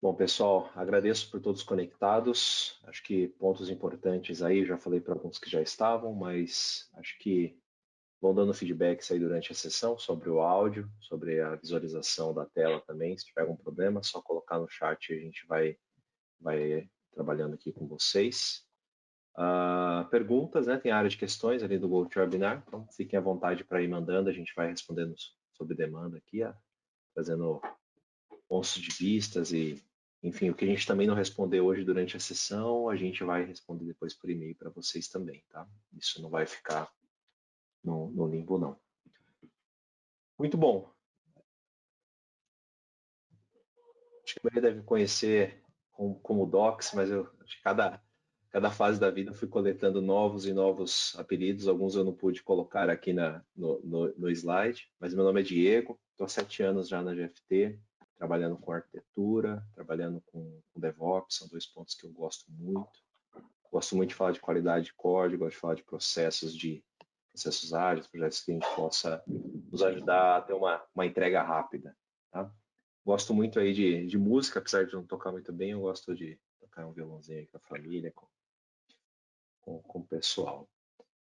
Bom, pessoal, agradeço por todos conectados. Acho que pontos importantes aí, já falei para alguns que já estavam, mas acho que vão dando feedbacks aí durante a sessão sobre o áudio, sobre a visualização da tela também. Se tiver algum problema, é só colocar no chat e a gente vai trabalhando aqui com vocês. Perguntas, né? Tem a área de questões ali do GoToWebinar, então fiquem à vontade para ir mandando, a gente vai respondendo sob demanda aqui, trazendo pontos de vistas e, enfim, o que a gente também não respondeu hoje durante a sessão, a gente vai responder depois por e-mail para vocês também, tá? Isso não vai ficar no limbo, não. Muito bom. Acho que a maioria deve conhecer como Docs, mas eu acho que cada fase da vida eu fui coletando novos e novos apelidos. Alguns eu não pude colocar aqui no slide, mas meu nome é Diego, estou há 7 anos já na GFT, trabalhando com arquitetura, trabalhando com DevOps, são dois pontos que eu gosto muito. Gosto muito de falar de qualidade de código, gosto de falar de processos ágeis, projetos que a gente possa nos ajudar a ter uma entrega rápida. Tá? Gosto muito aí de música, apesar de não tocar muito bem, eu gosto de tocar um violãozinho aí com a família, com o pessoal.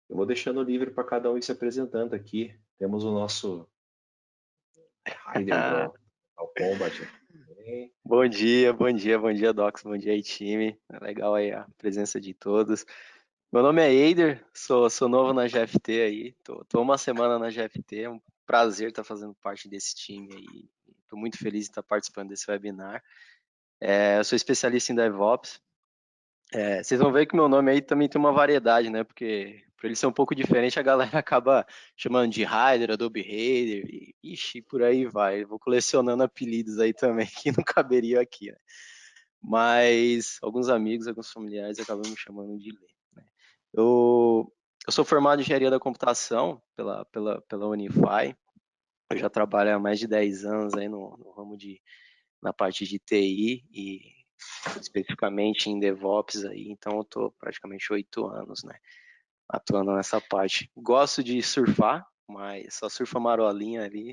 Eu vou deixando livre para cada um ir se apresentando aqui. Temos o nosso Raider do Mortal Kombat aqui também. Bom dia, bom dia, bom dia, Docs, bom dia aí, time. É legal aí a presença de todos. Meu nome é Eider, sou novo na GFT aí, tô uma semana na GFT, é um prazer estar fazendo parte desse time aí. Estou muito feliz de estar participando desse webinar. Eu sou especialista em DevOps. Vocês vão ver que o meu nome aí também tem uma variedade, né? Porque por ele ser um pouco diferente, a galera acaba chamando de Raider, Adobe Raider, e ixi, por aí vai. Eu vou colecionando apelidos aí também que não caberia aqui, né? Mas alguns amigos, alguns familiares acabam me chamando de Lê, né? Eu sou formado em engenharia da computação pela Unify. Eu já trabalho há mais de 10 anos aí no ramo na parte de TI e especificamente em DevOps aí, então eu estou praticamente 8 anos, né, atuando nessa parte. Gosto de surfar, mas só surfa marolinha ali.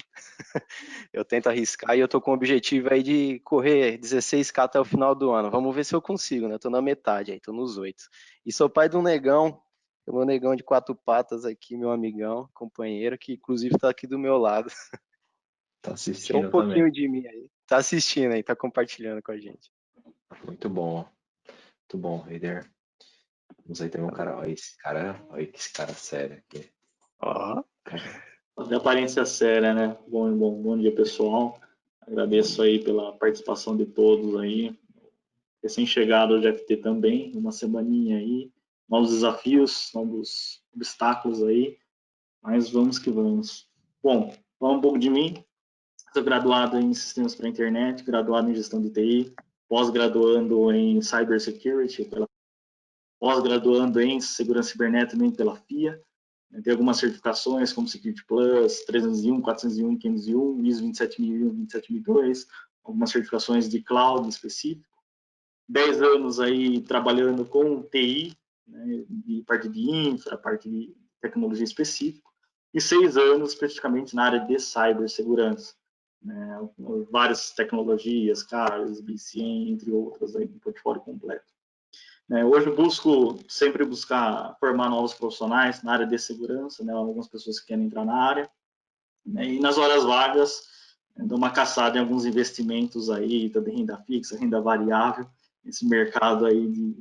Eu tento arriscar e eu tô com o objetivo aí de correr 16K até o final do ano. Vamos ver se eu consigo, né? Tô na metade aí, tô nos 8. E sou pai de um negão, o meu negão de 4 patas aqui, meu amigão, companheiro, que inclusive tá aqui do meu lado. Tá Esse é um assistindo também. pouquinho de mim aí. Tá assistindo aí, tá compartilhando com a gente. Muito bom, muito bom, Raider. Vamos aí ter um cara, olha esse cara sério aqui. Ó, De aparência séria, né? Bom dia, pessoal. Agradeço aí pela participação de todos aí. Recém-chegado ao GFT também, uma semaninha aí. Novos desafios, novos obstáculos aí. Mas vamos que vamos. Bom, vamos um pouco de mim. Sou graduado em Sistemas para a Internet, graduado em Gestão de TI, pós-graduando em Cybersecurity, pós-graduando em Segurança Cibernética também pela FIA. Tem algumas certificações como Security Plus, 301, 401, 501, ISO 27001, 27002, algumas certificações de cloud específico. 10 anos aí trabalhando com TI, né, de parte de infra, parte de tecnologia específica, e 6 anos especificamente na área de cibersegurança. Né, várias tecnologias, CARS, BCM, entre outras, aí, um portfólio completo. Hoje eu busco sempre buscar formar novos profissionais na área de segurança, né? Algumas pessoas que querem entrar na área, né? E nas horas vagas dou uma caçada em alguns investimentos aí, também renda fixa, renda variável, esse mercado aí de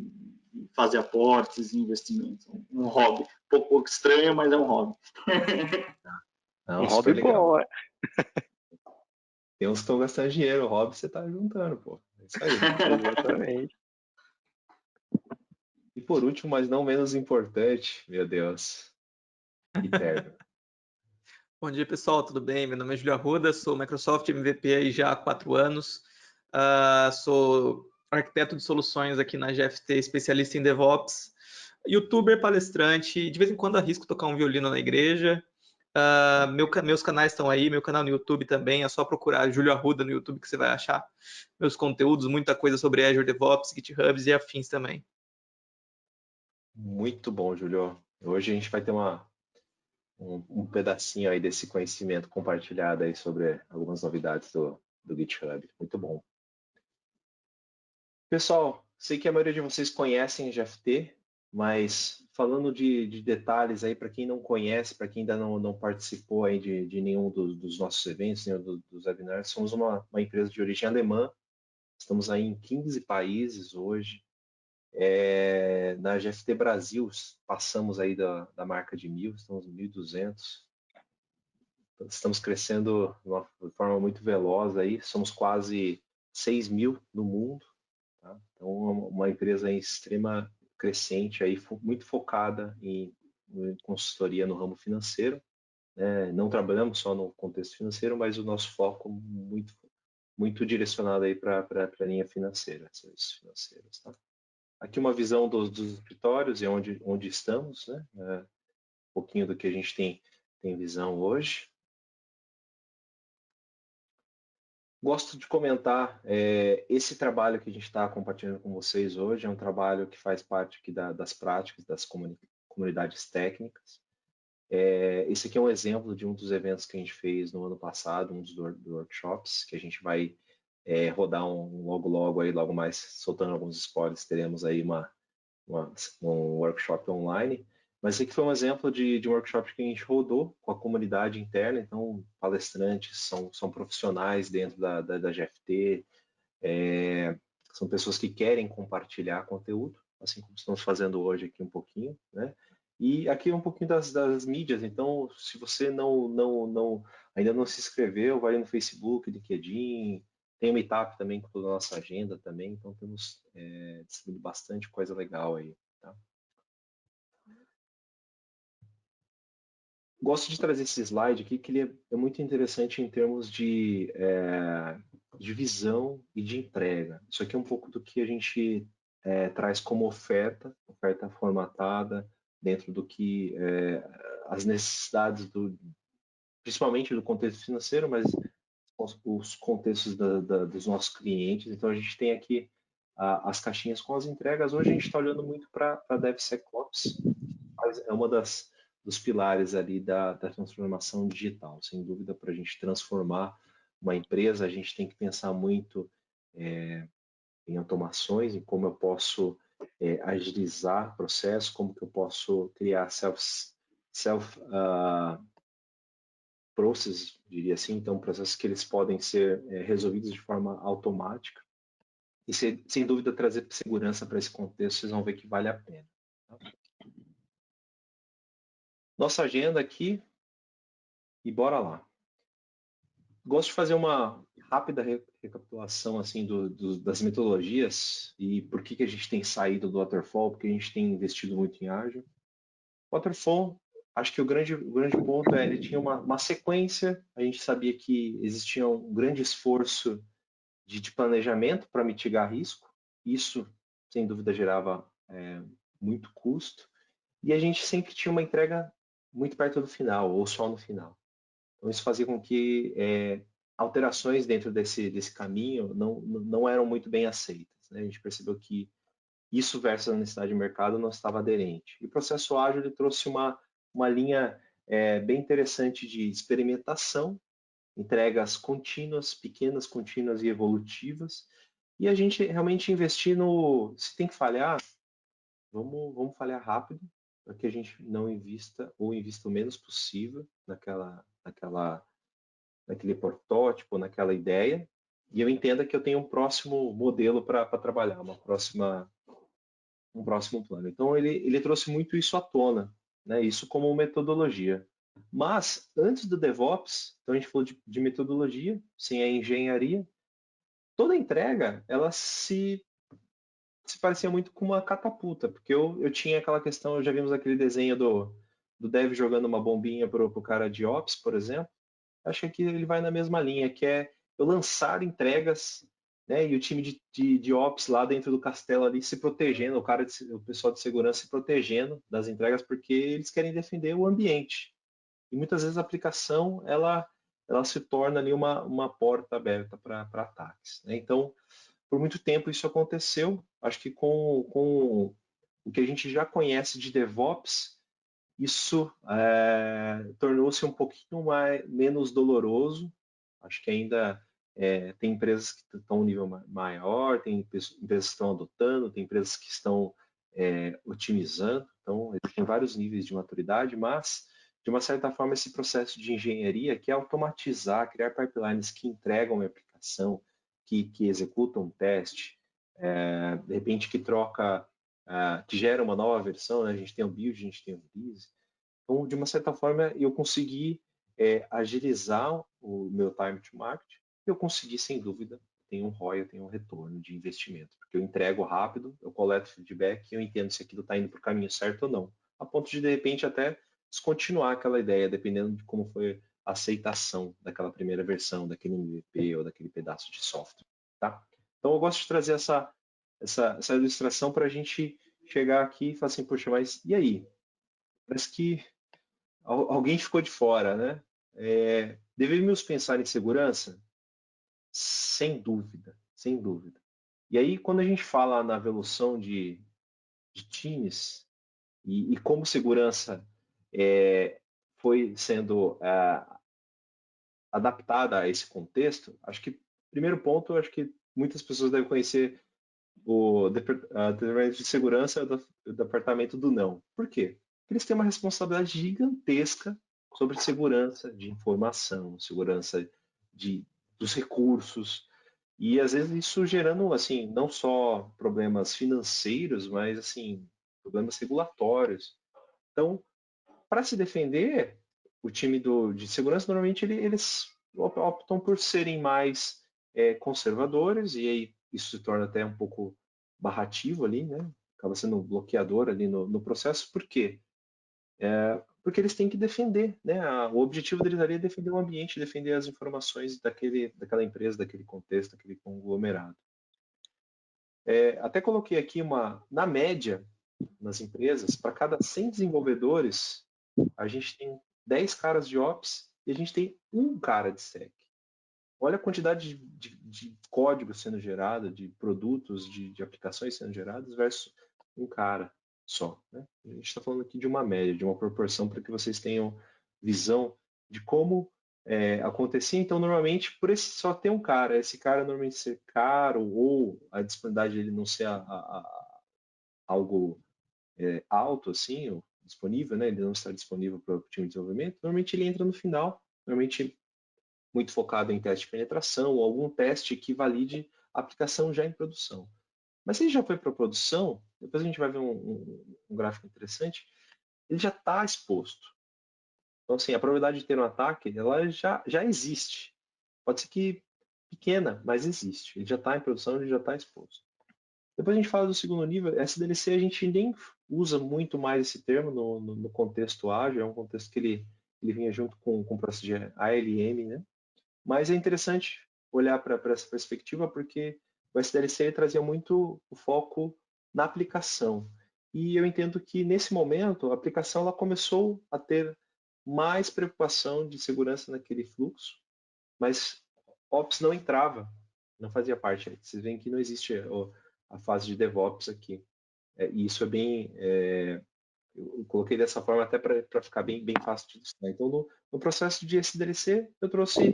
fazer aportes e investimentos, um hobby, um pouco estranho, mas é um hobby. um Não, hobby super legal. bom, é. Tem uns que estão gastando dinheiro, o hobby você tá juntando, pô. É isso aí. Exatamente. E por último, mas não menos importante, meu Deus, Guilherme. Bom dia, pessoal, tudo bem? Meu nome é Júlio Arruda, sou Microsoft MVP aí já há 4 anos. Sou arquiteto de soluções aqui na GFT, especialista em DevOps, youtuber, palestrante, de vez em quando arrisco tocar um violino na igreja. Meus canais estão aí, meu canal no YouTube também, é só procurar Júlio Arruda no YouTube que você vai achar meus conteúdos, muita coisa sobre Azure DevOps, GitHubs e afins também. Muito bom, Júlio. Hoje a gente vai ter um pedacinho aí desse conhecimento compartilhado aí sobre algumas novidades do GitHub. Muito bom. Pessoal, sei que a maioria de vocês conhecem GFT, mas falando de detalhes aí para quem não conhece, para quem ainda não participou aí de nenhum dos nossos eventos, nenhum dos webinars, somos uma empresa de origem alemã, estamos aí em 15 países hoje. Na GFT Brasil, passamos aí da marca de 1.000, estamos em 1.200. Estamos crescendo de forma muito veloz aí, somos quase 6.000 no mundo. Tá? Então, uma empresa em extrema crescente, aí, muito focada em consultoria no ramo financeiro. Né? Não trabalhamos só no contexto financeiro, mas o nosso foco muito direcionado aí para a linha financeira, serviços financeiros. Tá? Aqui uma visão dos escritórios e onde estamos, né? Um pouquinho do que a gente tem visão hoje. Gosto de comentar, esse trabalho que a gente está compartilhando com vocês hoje é um trabalho que faz parte aqui das práticas das comunidades técnicas. Esse aqui é um exemplo de um dos eventos que a gente fez no ano passado, um dos workshops, que a gente vai rodar logo aí, logo mais, soltando alguns spoilers, teremos aí um workshop online. Mas esse aqui foi um exemplo de um workshop que a gente rodou com a comunidade interna, então palestrantes são profissionais dentro da GFT, são pessoas que querem compartilhar conteúdo, assim como estamos fazendo hoje aqui um pouquinho, né? E aqui um pouquinho das mídias, então se você ainda não se inscreveu, vai no Facebook, LinkedIn, tem o Meetup também com toda a nossa agenda também, então temos distribuído bastante coisa legal aí. Tá? Gosto de trazer esse slide aqui, que ele é muito interessante em termos de visão e de entrega. Isso aqui é um pouco do que a gente traz como oferta formatada, dentro do que as necessidades, principalmente do contexto financeiro, mas os contextos dos nossos clientes. Então, a gente tem aqui as caixinhas com as entregas. Hoje a gente está olhando muito para a DevSecOps, é uma dos pilares ali da transformação digital. Sem dúvida, para a gente transformar uma empresa, a gente tem que pensar muito em automações, em como eu posso agilizar processos, como que eu posso criar processes, diria assim, então processos que eles podem ser resolvidos de forma automática. E sem dúvida trazer segurança para esse contexto, vocês vão ver que vale a pena. Tá? Nossa agenda aqui, e bora lá. Gosto de fazer uma rápida recapitulação assim das metodologias e por que a gente tem saído do Waterfall, porque a gente tem investido muito em Agile. Waterfall, acho que o grande ponto ele tinha uma sequência, a gente sabia que existia um grande esforço de planejamento para mitigar risco, isso sem dúvida gerava muito custo, e a gente sempre tinha uma entrega muito perto do final, ou só no final. Então, isso fazia com que alterações dentro desse caminho não eram muito bem aceitas. Né? A gente percebeu que isso versus a necessidade de mercado não estava aderente. E o processo ágil ele trouxe uma linha bem interessante de experimentação, entregas contínuas, pequenas, contínuas e evolutivas, e a gente realmente investir se tem que falhar, vamos falhar rápido, para que a gente não invista ou invista o menos possível naquele protótipo, naquela ideia, e eu entenda que eu tenho um próximo modelo para trabalhar, um próximo plano. Então, ele trouxe muito isso à tona, né? Isso como metodologia. Mas, antes do DevOps, então a gente falou de metodologia, sem a engenharia, toda entrega, ela se parecia muito com uma catapulta, porque eu tinha aquela questão, já vimos aquele desenho do Dev jogando uma bombinha para o cara de Ops, por exemplo, acho que aqui ele vai na mesma linha, que é eu lançar entregas, né, e o time de Ops lá dentro do castelo ali se protegendo, o pessoal de segurança se protegendo das entregas, porque eles querem defender o ambiente. E muitas vezes a aplicação, ela se torna ali uma porta aberta para ataques. Né? Então, por muito tempo isso aconteceu, acho que com o que a gente já conhece de DevOps, isso tornou-se um pouquinho menos doloroso. Acho que ainda Tem empresas que estão um nível maior, tem empresas que estão adotando, tem empresas que estão otimizando. Então, tem vários níveis de maturidade, mas, de uma certa forma, esse processo de engenharia, que é automatizar, criar pipelines que entregam uma aplicação, que executam um teste, de repente que troca, que gera uma nova versão, né? A gente tem o build, a gente tem o release. Então, de uma certa forma, eu consegui agilizar o meu time to market. Eu consegui, sem dúvida, tem um ROI, eu tenho um retorno de investimento, porque eu entrego rápido, eu coleto feedback e eu entendo se aquilo está indo para o caminho certo ou não, a ponto de repente, até descontinuar aquela ideia, dependendo de como foi a aceitação daquela primeira versão, daquele MVP ou daquele pedaço de software. Tá? Então, eu gosto de trazer essa ilustração para a gente chegar aqui e falar assim, poxa, mas e aí? Parece que alguém ficou de fora, né? Devemos pensar em segurança? Sem dúvida, sem dúvida. E aí, quando a gente fala na evolução de times e como segurança foi sendo adaptada a esse contexto, acho que, primeiro ponto, acho que muitas pessoas devem conhecer o departamento de segurança do departamento do não. Por quê? Porque eles têm uma responsabilidade gigantesca sobre segurança de informação, segurança dos recursos, e às vezes isso gerando, assim, não só problemas financeiros, mas, assim, problemas regulatórios. Então, para se defender, o time de segurança, normalmente, eles optam por serem mais conservadores, e aí isso se torna até um pouco barrativo ali, né? Acaba sendo um bloqueador ali no processo. Por quê? Porque eles têm que defender, né? O objetivo deles ali é defender o ambiente, defender as informações daquela empresa, daquele contexto, daquele conglomerado. Até coloquei aqui na média, nas empresas, para cada 100 desenvolvedores, a gente tem 10 caras de Ops e a gente tem um cara de Sec. Olha a quantidade de código sendo gerado, de produtos, de aplicações sendo geradas versus um cara só. Né? A gente está falando aqui de uma média, de uma proporção, para que vocês tenham visão de como acontecia. Então, normalmente, por só ter um cara, esse cara normalmente ser caro ou a disponibilidade dele não ser algo alto, assim, ou disponível, né? Ele não está disponível para o time de desenvolvimento, normalmente ele entra no final, normalmente muito focado em teste de penetração ou algum teste que valide a aplicação já em produção. Mas se ele já foi para a produção, depois a gente vai ver um gráfico interessante, ele já está exposto. Então, assim, a probabilidade de ter um ataque, ela já existe. Pode ser que pequena, mas existe. Ele já está em produção, ele já está exposto. Depois a gente fala do segundo nível. SDLC a gente nem usa muito mais esse termo no contexto ágil, é um contexto que ele vinha junto com o processo de ALM, né? Mas é interessante olhar para essa perspectiva, porque o SDLC trazia muito o foco na aplicação. E eu entendo que, nesse momento, a aplicação ela começou a ter mais preocupação de segurança naquele fluxo, mas Ops não entrava, não fazia parte. Vocês veem que não existe a fase de DevOps aqui. E isso é bem... eu coloquei dessa forma até para ficar bem fácil de ilustrar. Então, no processo de SDLC, eu trouxe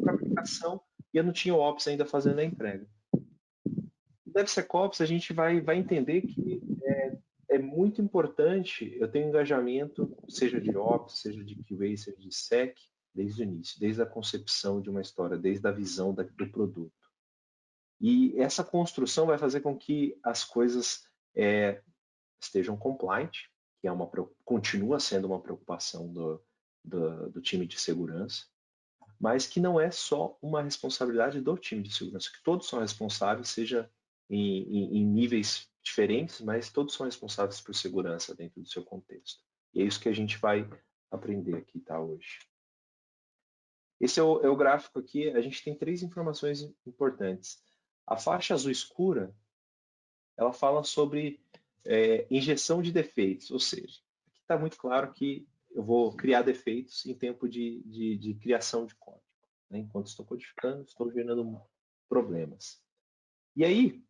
para aplicação e eu não tinha o Ops ainda fazendo a entrega. No DevSecOps, a gente vai entender que é muito importante eu ter um engajamento, seja de Ops, seja de QA, seja de Sec, desde o início, desde a concepção de uma história, desde a visão do produto. E essa construção vai fazer com que as coisas estejam compliant, que continua sendo uma preocupação do time de segurança, mas que não é só uma responsabilidade do time de segurança, que todos são responsáveis, seja em níveis diferentes, mas todos são responsáveis por segurança dentro do seu contexto. E é isso que a gente vai aprender aqui, tá, hoje. Esse é o gráfico aqui. A gente tem 3 informações importantes. A faixa azul escura, ela fala sobre injeção de defeitos, ou seja, aqui está muito claro que eu vou criar defeitos em tempo de criação de código. Né? Enquanto estou codificando, estou gerando problemas. E aí,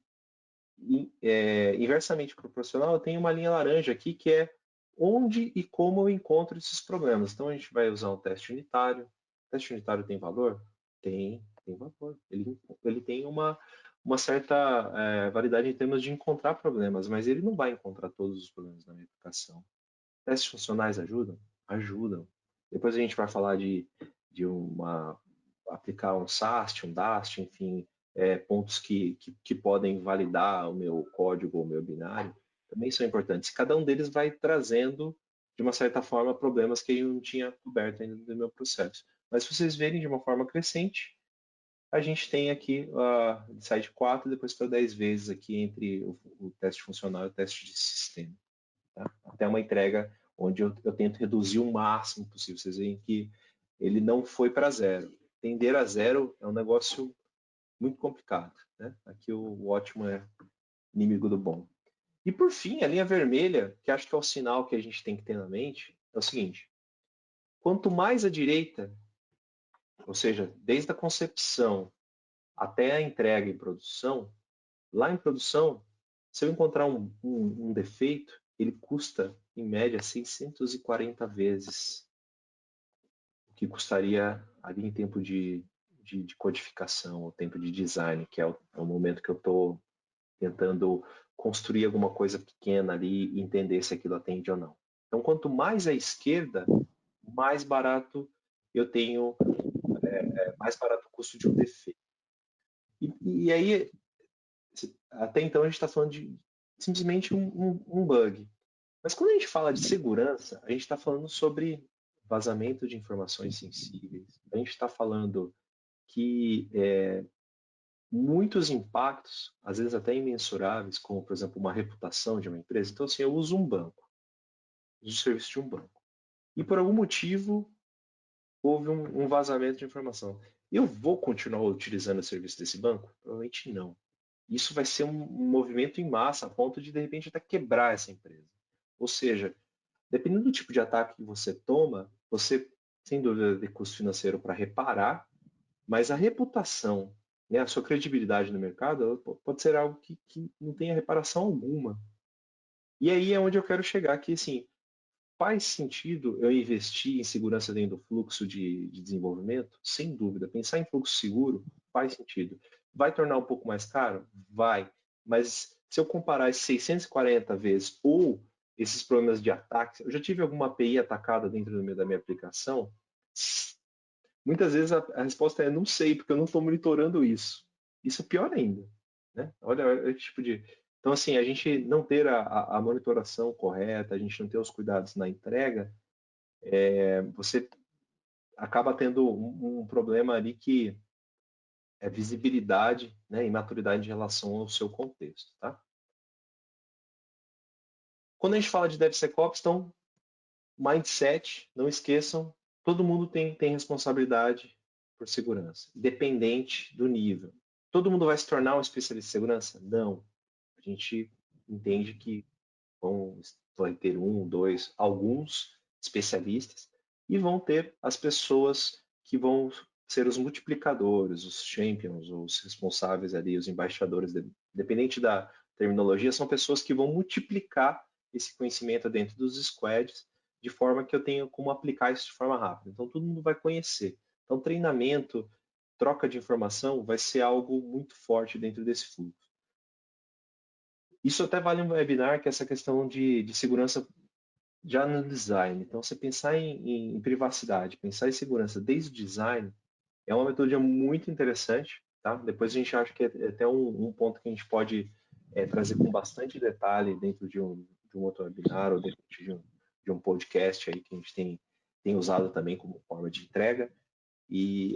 inversamente proporcional, eu tenho uma linha laranja aqui que é onde e como eu encontro esses problemas. Então, a gente vai usar um teste unitário. O teste unitário tem valor? Tem. tem valor. Ele tem uma certa validade em termos de encontrar problemas, mas ele não vai encontrar todos os problemas na minha aplicação. Testes funcionais ajudam? Ajudam. Depois a gente vai falar de aplicar um SAST, um DAST, enfim, pontos que podem validar o meu código, o meu binário, também são importantes. Cada um deles vai trazendo, de uma certa forma, problemas que eu não tinha coberto ainda no meu processo. Mas se vocês verem de uma forma crescente, a gente tem aqui sai de 4 depois para 10 vezes aqui entre o teste funcional e o teste de sistema. Tá? Até uma entrega onde eu tento reduzir o máximo possível. Vocês veem que ele não foi para zero. Tender a zero é um negócio muito complicado. Né? Aqui o ótimo é inimigo do bom. E por fim, a linha vermelha, que acho que é o sinal que a gente tem que ter na mente, é o seguinte: quanto mais à direita, ou seja, desde a concepção até a entrega em produção, lá em produção, se eu encontrar um defeito, ele custa, em média, 640 vezes o que custaria ali em tempo de codificação, o tempo de design, que é o momento que eu estou tentando construir alguma coisa pequena ali e entender se aquilo atende ou não. Então, quanto mais à esquerda, mais barato eu tenho, mais barato o custo de um defeito. E aí, até então, a gente está falando de simplesmente um bug. Mas quando a gente fala de segurança, a gente está falando sobre vazamento de informações sensíveis. A gente está falando que muitos impactos, às vezes até imensuráveis, como, por exemplo, uma reputação de uma empresa. Então, assim, eu uso um banco, uso o serviço de um banco. E por algum motivo, houve um vazamento de informação. Eu vou continuar utilizando o serviço desse banco? Provavelmente não. Isso vai ser um movimento em massa, a ponto de repente, até quebrar essa empresa. Ou seja, dependendo do tipo de ataque que você toma, você, sem dúvida, tem custo financeiro para reparar, mas a reputação, né, a sua credibilidade no mercado, pode ser algo que não tenha reparação alguma. E aí é onde eu quero chegar, que assim, faz sentido eu investir em segurança dentro do fluxo de desenvolvimento? Sem dúvida. Pensar em fluxo seguro faz sentido. Vai tornar um pouco mais caro? Vai. Mas se eu comparar esses 640 vezes ou esses problemas de ataque, eu já tive alguma API atacada dentro da minha aplicação? Muitas vezes a resposta é não sei, porque eu não estou monitorando isso. Isso é pior ainda. Né? Olha o tipo de. Então, assim, a gente não ter a monitoração correta, a gente não ter os cuidados na entrega, você acaba tendo um problema ali que é visibilidade, né, e maturidade em relação ao seu contexto. Tá? Quando a gente fala de DevSecOps, então, mindset, não esqueçam, todo mundo tem responsabilidade por segurança, independente do nível. Todo mundo vai se tornar um especialista em segurança? Não. A gente entende que vai ter um, dois, alguns especialistas e vão ter as pessoas que vão ser os multiplicadores, os champions, os responsáveis ali, os embaixadores, dependente da terminologia, são pessoas que vão multiplicar esse conhecimento dentro dos squads de forma que eu tenha como aplicar isso de forma rápida. Então, todo mundo vai conhecer. Então, treinamento, troca de informação vai ser algo muito forte dentro desse fluxo. Isso até vale um webinar, que é essa questão de segurança já no design. Então, você pensar em privacidade, pensar em segurança desde o design, é uma metodologia muito interessante. Tá? Depois a gente acha que é até um ponto que a gente pode trazer com bastante detalhe dentro de um outro webinar ou dentro de um podcast aí que a gente tem usado também como forma de entrega. E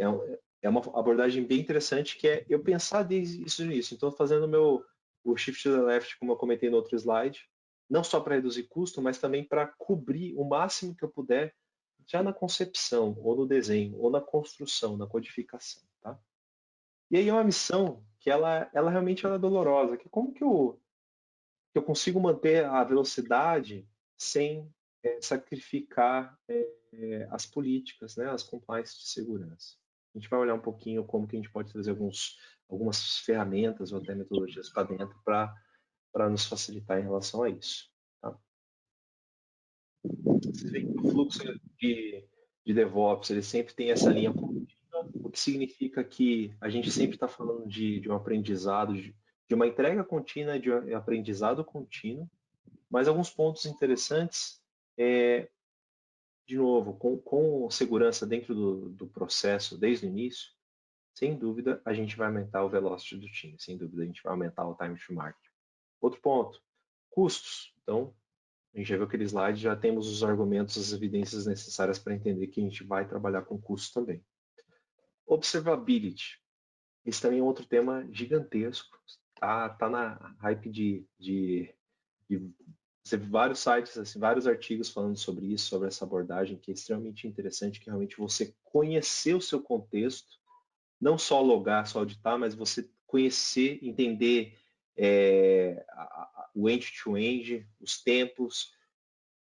é uma abordagem bem interessante, que é eu pensar desde isso nisso. Então, fazendo o shift to the left, como eu comentei no outro slide, não só para reduzir custo, mas também para cobrir o máximo que eu puder já na concepção, ou no desenho, ou na construção, na codificação. Tá? E aí é uma missão que ela realmente é dolorosa, que como que eu consigo manter a velocidade sem sacrificar as políticas, né, as compliance de segurança. A gente vai olhar um pouquinho como que a gente pode trazer algumas ferramentas ou até metodologias para dentro para nos facilitar em relação a isso. Tá? Vocês veem que o fluxo de DevOps ele sempre tem essa linha contínua, o que significa que a gente sempre está falando de um aprendizado, de uma entrega contínua, de um aprendizado contínuo, mas alguns pontos interessantes, de novo, com segurança dentro do processo, desde o início, sem dúvida, a gente vai aumentar o velocity do time, sem dúvida, a gente vai aumentar o time to market. Outro ponto, custos. Então, a gente já viu aquele slide, já temos os argumentos, as evidências necessárias para entender que a gente vai trabalhar com custos também. Observability. Esse também é outro tema gigantesco. Tá na hype de você vê vários sites, assim, vários artigos falando sobre isso, sobre essa abordagem, que é extremamente interessante, que realmente você conhecer o seu contexto, não só logar, só auditar, mas você conhecer, entender o end-to-end, os tempos,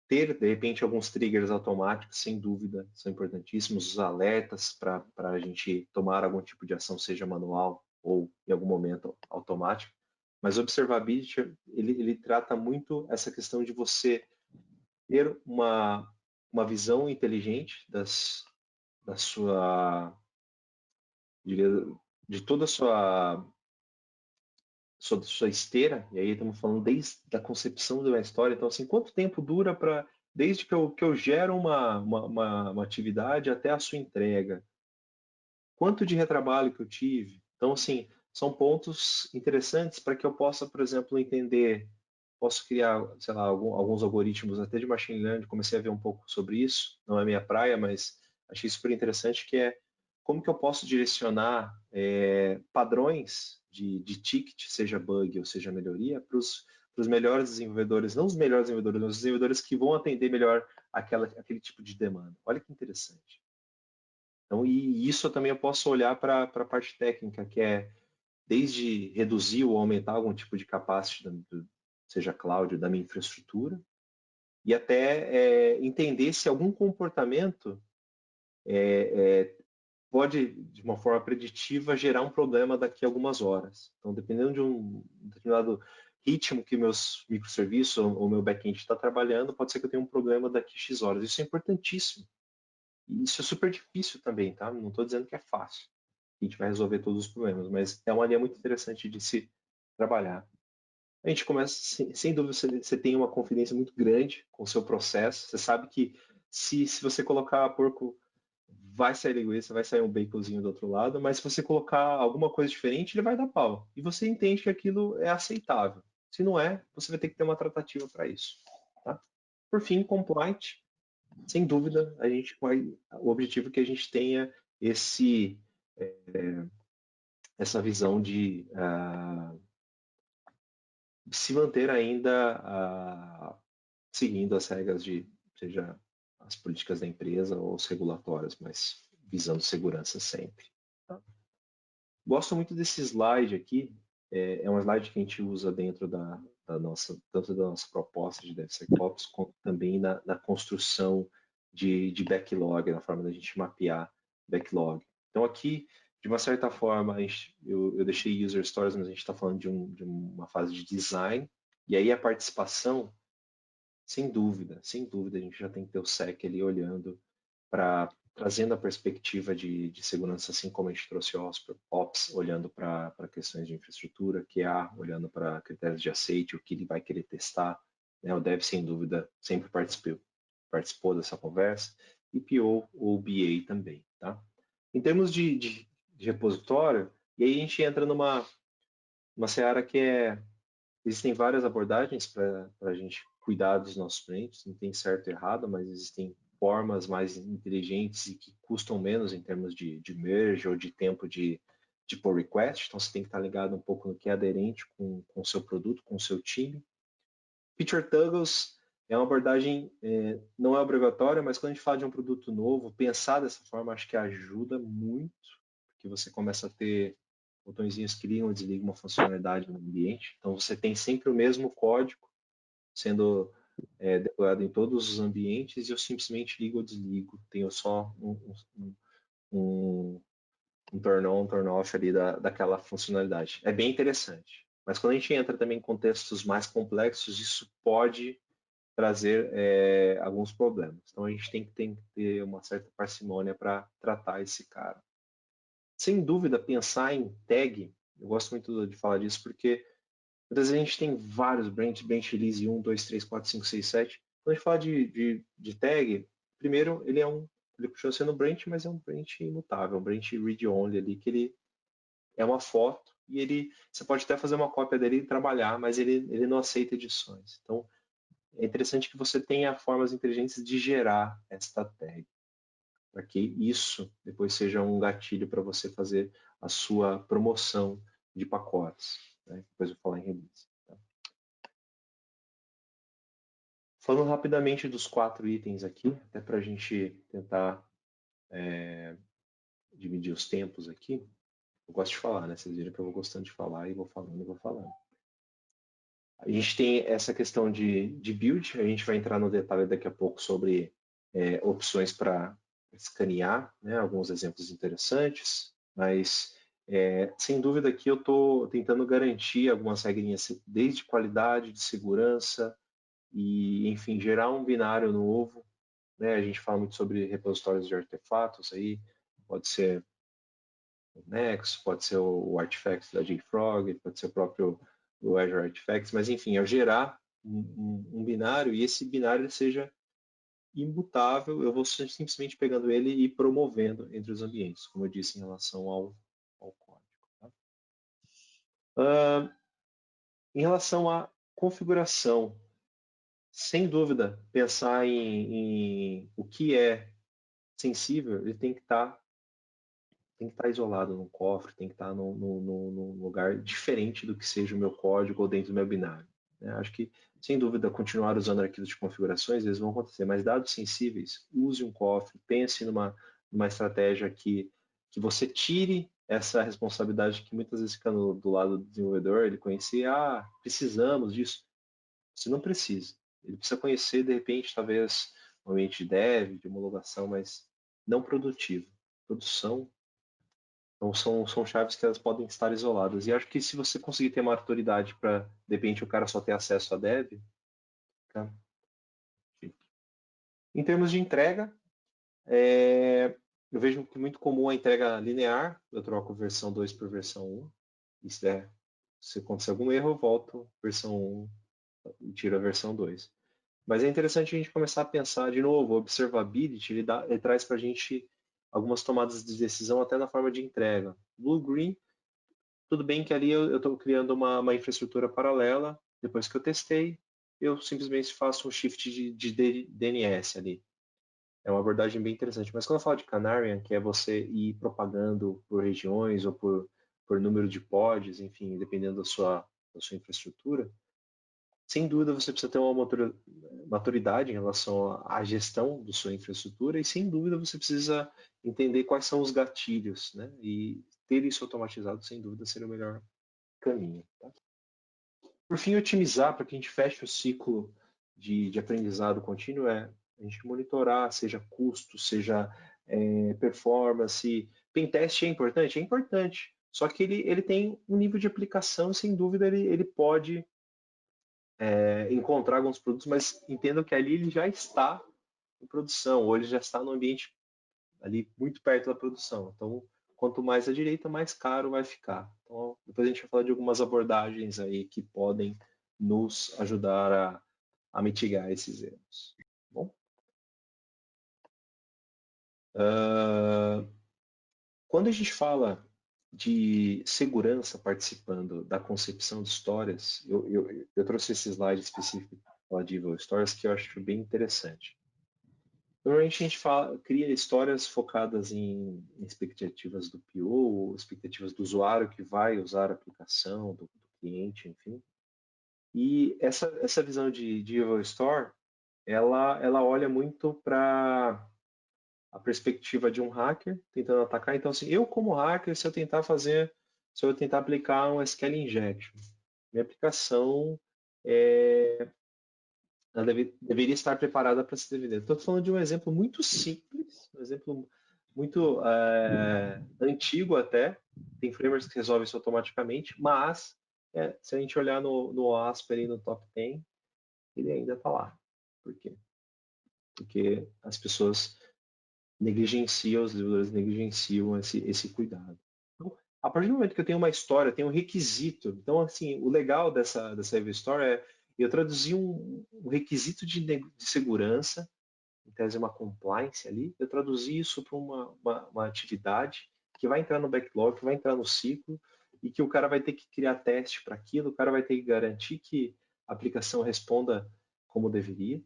ter, de repente, alguns triggers automáticos, sem dúvida, são importantíssimos, os alertas para a gente tomar algum tipo de ação, seja manual ou, em algum momento, automático. Mas Observability, ele trata muito essa questão de você ter uma visão inteligente da sua, de toda a sua esteira, e aí estamos falando desde a concepção de uma história. Então, assim, quanto tempo dura desde que eu gero uma atividade até a sua entrega? Quanto de retrabalho que eu tive? Então, assim, são pontos interessantes para que eu possa, por exemplo, entender, posso criar, sei lá, alguns algoritmos até de machine learning, comecei a ver um pouco sobre isso, não é minha praia, mas achei super interessante, que é como que eu posso direcionar padrões de ticket, seja bug ou seja melhoria, para os melhores desenvolvedores, não os melhores desenvolvedores, mas os desenvolvedores que vão atender melhor aquele tipo de demanda. Olha que interessante. Então, e isso também eu posso olhar para a parte técnica, que é desde reduzir ou aumentar algum tipo de capacity, seja cloud, da minha infraestrutura, e até entender se algum comportamento pode, de uma forma preditiva, gerar um problema daqui a algumas horas. Então, dependendo de um determinado ritmo que meus microserviços ou meu back-end está trabalhando, pode ser que eu tenha um problema daqui a X horas. Isso é importantíssimo. E isso é super difícil também, tá? Não estou dizendo que é fácil. A gente vai resolver todos os problemas, mas é uma linha muito interessante de se trabalhar. A gente começa, sem dúvida, você tem uma confidência muito grande com o seu processo. Você sabe que se você colocar porco, vai sair linguiça, vai sair um baconzinho do outro lado, mas se você colocar alguma coisa diferente, ele vai dar pau. E você entende que aquilo é aceitável. Se não é, você vai ter que ter uma tratativa para isso. Tá? Por fim, compliant. Sem dúvida, o objetivo é que a gente tenha essa visão de se manter ainda seguindo as regras seja as políticas da empresa ou os regulatórios, mas visando segurança sempre. Tá? Gosto muito desse slide aqui. É um slide que a gente usa dentro tanto da nossa proposta de DevSecOps, como também na construção de backlog, na forma da gente mapear backlog. Então aqui, de uma certa forma, eu deixei user stories, mas a gente está falando de uma fase de design, e aí a participação, sem dúvida, a gente já tem que ter o SEC ali olhando trazendo a perspectiva de segurança, assim como a gente trouxe Ops, olhando para questões de infraestrutura, QA, olhando para critérios de aceite, o que ele vai querer testar. Né? O Dev, sem dúvida, sempre participou dessa conversa, e PO ou BA também. Tá? Em termos de repositório, e aí a gente entra numa seara que existem várias abordagens para a gente cuidar dos nossos clientes, não tem certo e errado, mas existem formas mais inteligentes e que custam menos em termos de merge ou de tempo de pull request. Então, você tem que estar ligado um pouco no que é aderente com o seu produto, com o seu time. Feature toggles é uma abordagem, não é obrigatória, mas quando a gente fala de um produto novo, pensar dessa forma acho que ajuda muito, porque você começa a ter botõezinhos que ligam ou desligam uma funcionalidade no ambiente. Então, você tem sempre o mesmo código sendo deployado em todos os ambientes e eu simplesmente ligo ou desligo. Tenho só um turn on, turn off ali daquela funcionalidade. É bem interessante. Mas quando a gente entra também em contextos mais complexos, isso pode trazer alguns problemas. Então a gente tem que ter uma certa parcimônia para tratar esse cara. sem dúvida, pensar em tag, eu gosto muito de falar disso, porque muitas vezes a gente tem vários branch release 1, 2, 3, 4, 5, 6, 7. Quando a gente fala de tag, primeiro, ele continua sendo um branch, mas é um branch imutável, um branch read-only ali, que ele é uma foto e você pode até fazer uma cópia dele e trabalhar, mas ele não aceita edições. Então, é interessante que você tenha formas inteligentes de gerar esta tag, para que isso depois seja um gatilho para você fazer a sua promoção de pacotes. Né? Depois eu vou falar em release. Tá? Falando rapidamente dos 4 itens aqui, até para a gente tentar dividir os tempos aqui. Eu gosto de falar, né? Vocês viram que eu vou gostando de falar e vou falando e vou falando. A gente tem essa questão de build, a gente vai entrar no detalhe daqui a pouco sobre opções para escanear, né? Alguns exemplos interessantes, mas sem dúvida aqui eu estou tentando garantir algumas regrinhas desde qualidade, de segurança e, enfim, gerar um binário novo. Né? A gente fala muito sobre repositórios de artefatos aí, pode ser o Nexus, pode ser o Artifacts da JFrog, pode ser o próprio Azure Artifacts, mas enfim, é gerar um binário e esse binário seja imutável, eu vou simplesmente pegando ele e promovendo entre os ambientes, como eu disse em relação ao código. Tá? Em relação à configuração, sem dúvida, pensar em o que é sensível, ele tem que estar isolado num cofre, tem que estar num lugar diferente do que seja o meu código ou dentro do meu binário. Né? Acho que, sem dúvida, continuar usando arquivos de configurações, eles vão acontecer, mas dados sensíveis, use um cofre, pense numa estratégia que você tire essa responsabilidade que muitas vezes fica do lado do desenvolvedor, ele conhecer, precisamos disso. Você não precisa. Ele precisa conhecer, de repente, talvez, um ambiente de dev, de homologação, mas não produtivo. Produção. Então, são chaves que elas podem estar isoladas. E acho que se você conseguir ter uma autoridade para, de repente, o cara só ter acesso a dev, tá? Em termos de entrega, eu vejo que é muito comum a entrega linear. Eu troco versão 2 por versão 1. Se acontecer algum erro, eu volto versão 1 e tiro a versão 2. Mas é interessante a gente começar a pensar de novo, o observability, ele traz para a gente algumas tomadas de decisão até na forma de entrega. Blue-green, tudo bem que ali eu estou criando uma infraestrutura paralela, depois que eu testei, eu simplesmente faço um shift de DNS ali. É uma abordagem bem interessante. Mas quando eu falo de Canarian, que é você ir propagando por regiões ou por número de pods, enfim, dependendo da sua infraestrutura, sem dúvida você precisa ter uma maturidade em relação à gestão da sua infraestrutura e sem dúvida você precisa entender quais são os gatilhos, né? E ter isso automatizado sem dúvida seria o melhor caminho. Tá? Por fim, otimizar para que a gente feche o ciclo de aprendizado contínuo a gente monitorar, seja custo, seja performance. Pentest é importante? É importante. Só que ele tem um nível de aplicação e sem dúvida ele pode encontrar alguns produtos, mas entendo que ali ele já está em produção, ou ele já está no ambiente ali muito perto da produção. Então, quanto mais à direita, mais caro vai ficar. Então, depois a gente vai falar de algumas abordagens aí que podem nos ajudar a mitigar esses erros. Bom? Quando a gente fala de segurança participando da concepção de histórias, eu trouxe esse slide específico de Evil Stories que eu acho bem interessante. Normalmente a gente cria histórias focadas em expectativas do PO, expectativas do usuário que vai usar a aplicação, do cliente, enfim. E essa visão de Evil Store, ela olha muito para a perspectiva de um hacker tentando atacar. Então, assim, eu como hacker, se eu tentar aplicar um SQL injection, minha aplicação ela deveria estar preparada para se defender. Estou falando de um exemplo muito simples, um exemplo muito antigo até, tem frameworks que resolvem isso automaticamente, mas se a gente olhar no OASP ali no top 10, ele ainda está lá. Por quê? Porque as pessoas negligenciam, os desenvolvedores negligenciam esse cuidado. a partir do momento que eu tenho uma história, tenho um requisito. Então, assim, o legal dessa Review Story é eu traduzir um requisito de segurança, em tese uma compliance ali, eu traduzi isso para uma atividade que vai entrar no backlog, que vai entrar no ciclo, e que o cara vai ter que criar teste para aquilo, o cara vai ter que garantir que a aplicação responda como deveria.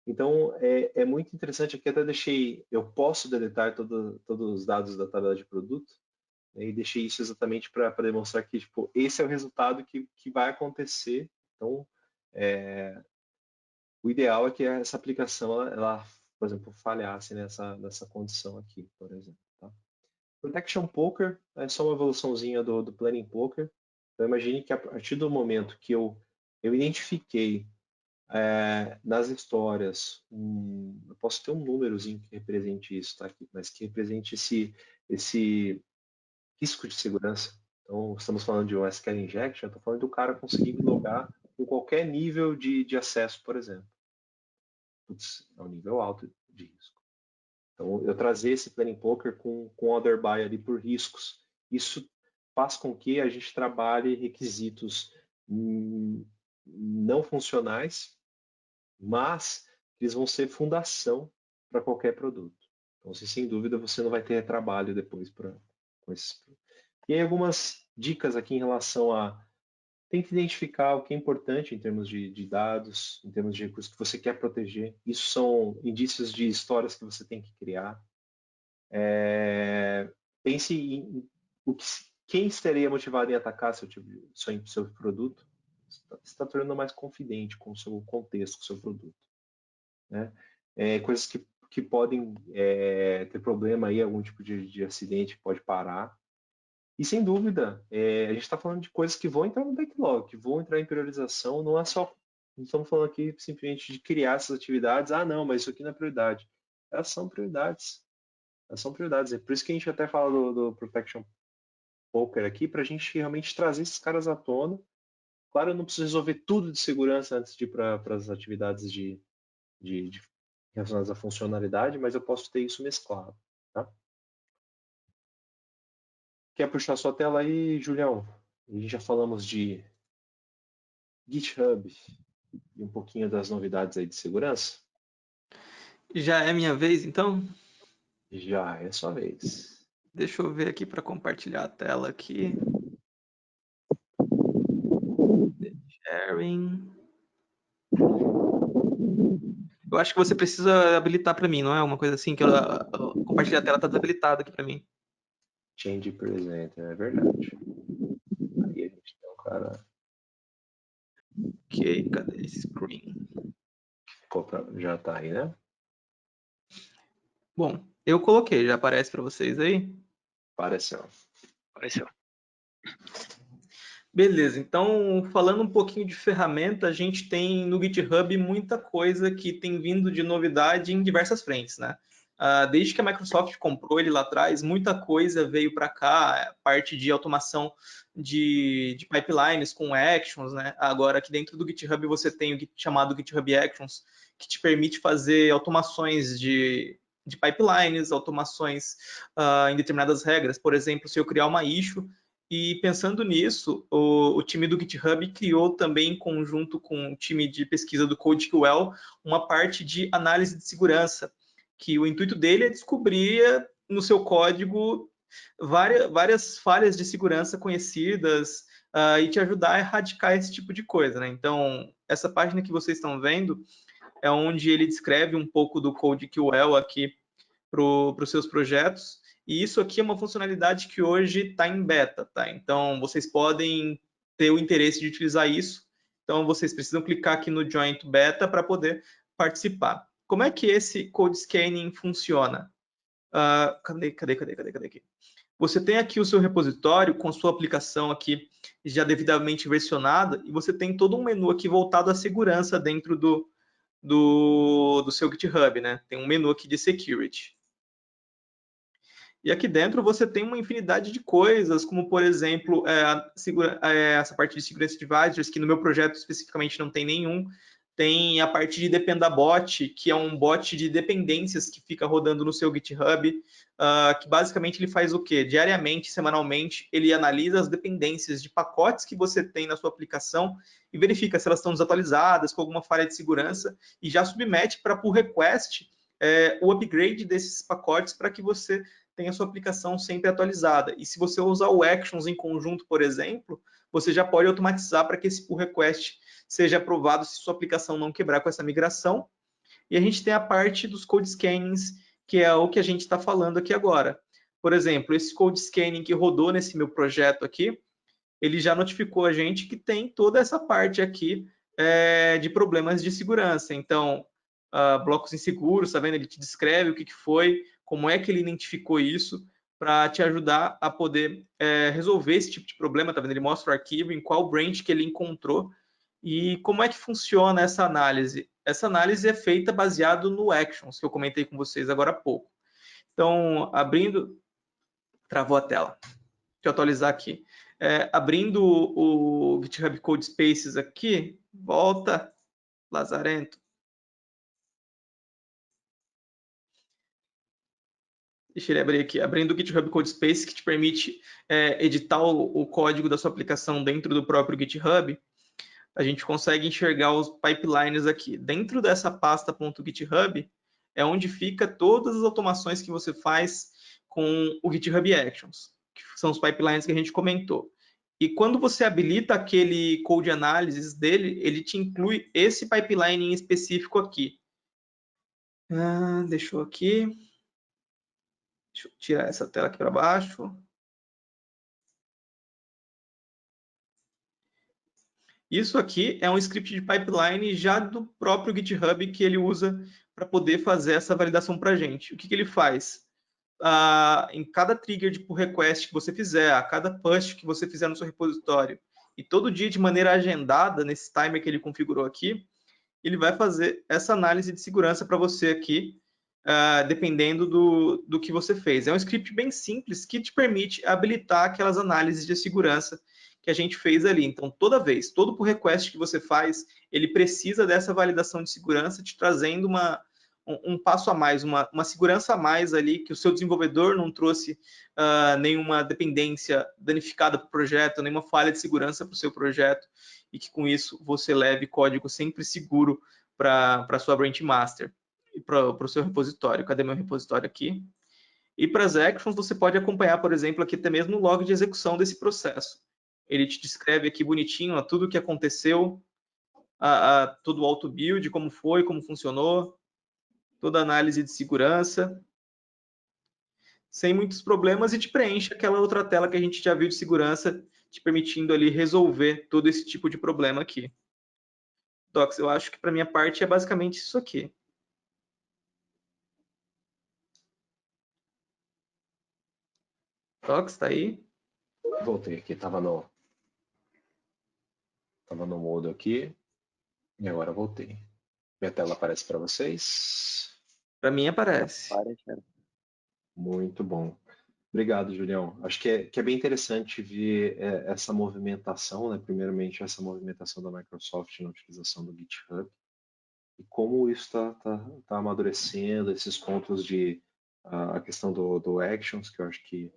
Então, é muito interessante, aqui até deixei, eu posso deletar todos os dados da tabela de produto, né, e deixei isso exatamente para demonstrar que tipo, esse é o resultado que vai acontecer. Então, o ideal é que essa aplicação, ela por exemplo, falhasse nessa condição aqui, por exemplo. Tá? Protection Poker é só uma evoluçãozinha do Planning Poker. Então, imagine que a partir do momento que eu identifiquei nas histórias, eu posso ter um númerozinho que represente isso, tá? Aqui, mas que represente esse risco de segurança. Então, estamos falando de um SQL injection, estou falando do cara conseguir me logar com qualquer nível de acesso, por exemplo. Putz, é um nível alto de risco. Então, eu trazer esse Planning Poker com Order By ali por riscos. Isso faz com que a gente trabalhe requisitos não funcionais, mas eles vão ser fundação para qualquer produto. Então, sem dúvida, você não vai ter trabalho depois com esses. E aí, algumas dicas aqui em relação a tente identificar o que é importante em termos de dados, em termos de recursos que você quer proteger. Isso são indícios de histórias que você tem que criar. Pense em quem estaria motivado em atacar seu produto. Você está tornando mais confidente com o seu contexto, com o seu produto. Né? Coisas que podem ter problema aí, algum tipo de acidente pode parar. E sem dúvida, a gente está falando de coisas que vão entrar no backlog, que vão entrar em priorização, não estamos falando aqui simplesmente de criar essas atividades, não, mas isso aqui não é prioridade. Elas são prioridades. Elas são prioridades. É por isso que a gente até fala do Protection Poker aqui, para a gente realmente trazer esses caras à tona. Claro, eu não preciso resolver tudo de segurança antes de ir para as atividades relacionadas à funcionalidade, mas eu posso ter isso mesclado. Tá? Quer puxar sua tela aí, Julião? A gente já falamos de GitHub e um pouquinho das novidades aí de segurança. Já é minha vez, então? Já é sua vez. Deixa eu ver aqui para compartilhar a tela aqui. Sharing. Eu acho que você precisa habilitar para mim, não é? Uma coisa assim que compartilhar a tela está desabilitado aqui para mim. Change presenter, é verdade. Aí a gente tem um cara. Ok, cadê esse screen? Já está aí, né? Bom, eu coloquei, já aparece para vocês aí? Apareceu. Beleza, então falando um pouquinho de ferramenta, a gente tem no GitHub muita coisa que tem vindo de novidade em diversas frentes, né? Desde que a Microsoft comprou ele lá atrás, muita coisa veio para cá, parte de automação de pipelines com actions, né? Agora aqui dentro do GitHub você tem o chamado GitHub Actions, que te permite fazer automações de pipelines, automações em determinadas regras. Por exemplo, se eu criar uma issue, e pensando nisso, o time do GitHub criou também, em conjunto com o time de pesquisa do CodeQL, uma parte de análise de segurança, que o intuito dele é descobrir no seu código várias falhas de segurança conhecidas e te ajudar a erradicar esse tipo de coisa. Né? Então, essa página que vocês estão vendo é onde ele descreve um pouco do CodeQL aqui para os seus projetos. E isso aqui é uma funcionalidade que hoje está em beta, tá? Então, vocês podem ter o interesse de utilizar isso. Então, vocês precisam clicar aqui no Join to Beta para poder participar. Como é que esse Code Scanning funciona? Cadê aqui? Você tem aqui o seu repositório com sua aplicação aqui já devidamente versionada e você tem todo um menu aqui voltado à segurança dentro do seu GitHub, né? Tem um menu aqui de Security. E aqui dentro você tem uma infinidade de coisas, como, por exemplo, essa parte de Security Advisors, que no meu projeto especificamente não tem nenhum. tem a parte de Dependabot, que é um bot de dependências que fica rodando no seu GitHub, que basicamente ele faz o quê? Diariamente, semanalmente, ele analisa as dependências de pacotes que você tem na sua aplicação e verifica se elas estão desatualizadas, com alguma falha de segurança, e já submete para pull request o upgrade desses pacotes para que você tenha a sua aplicação sempre atualizada. E se você usar o Actions em conjunto, por exemplo, você já pode automatizar para que esse pull request seja aprovado se sua aplicação não quebrar com essa migração. E a gente tem a parte dos code scannings, que é o que a gente está falando aqui agora. Por exemplo, esse code scanning que rodou nesse meu projeto aqui, ele já notificou a gente que tem toda essa parte aqui de problemas de segurança. Então, blocos inseguros, tá vendo? Ele te descreve o que foi, como é que ele identificou isso, para te ajudar a poder resolver esse tipo de problema, tá vendo? Ele mostra o arquivo, em qual branch que ele encontrou, e como é que funciona essa análise? Essa análise é feita baseado no Actions, que eu comentei com vocês agora há pouco. Então, abrindo... Travou a tela. Deixa eu atualizar aqui. Abrindo o GitHub Codespaces aqui, volta, Lazarento. Deixa ele abrir aqui. Abrindo o GitHub Codespaces, que te permite editar o código da sua aplicação dentro do próprio GitHub, a gente consegue enxergar os pipelines aqui. Dentro dessa pasta .github é onde fica todas as automações que você faz com o GitHub Actions, que são os pipelines que a gente comentou. E quando você habilita aquele code analysis dele, ele te inclui esse pipeline em específico aqui. Deixa eu tirar essa tela aqui para baixo. Isso aqui é um script de pipeline já do próprio GitHub que ele usa para poder fazer essa validação para a gente. O que ele faz? Em cada trigger de pull request que você fizer, a cada push que você fizer no seu repositório, e todo dia de maneira agendada, nesse timer que ele configurou aqui, ele vai fazer essa análise de segurança para você aqui, dependendo do que você fez. É um script bem simples que te permite habilitar aquelas análises de segurança que a gente fez ali. Então, toda vez, todo pull request que você faz, ele precisa dessa validação de segurança, te trazendo um passo a mais, uma segurança a mais ali, que o seu desenvolvedor não trouxe nenhuma dependência danificada para o projeto, nenhuma falha de segurança para o seu projeto, e que com isso você leve código sempre seguro para a sua branch master e para o seu repositório. Cadê meu repositório aqui? E para as actions, você pode acompanhar, por exemplo, aqui até mesmo o log de execução desse processo. Ele te descreve aqui bonitinho tudo o que aconteceu, todo o auto build, como foi, como funcionou, toda a análise de segurança, sem muitos problemas, e te preenche aquela outra tela que a gente já viu de segurança, te permitindo ali resolver todo esse tipo de problema aqui. Docs, eu acho que para minha parte é basicamente isso aqui. Docs, está aí? Voltei aqui, estava no modo aqui, e agora voltei. Minha tela aparece para vocês? Para mim aparece. Muito bom. Obrigado, Julião. Acho que é bem interessante ver essa movimentação, né? Primeiramente, essa movimentação da Microsoft na utilização do GitHub e como isso está amadurecendo, esses pontos de a questão do Actions, que eu acho que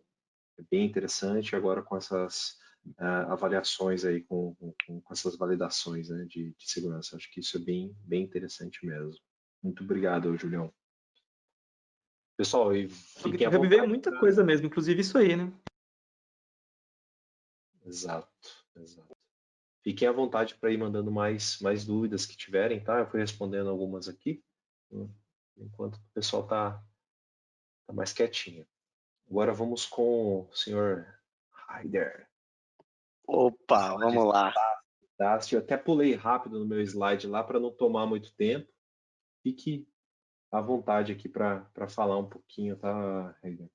é bem interessante, agora com essas avaliações aí, com essas validações, né, de segurança. Acho que isso é bem interessante mesmo. Muito obrigado, Julião. Pessoal, e fiquem à vontade. Veio muita coisa mesmo, inclusive isso aí, né? Exato. Fiquem à vontade para ir mandando mais dúvidas que tiverem, tá? Eu fui respondendo algumas aqui, enquanto o pessoal tá mais quietinho. Agora vamos com o senhor Haider. Opa, vamos lá. Eu até pulei rápido no meu slide lá para não tomar muito tempo. Fique à vontade aqui para falar um pouquinho, tá, Haider?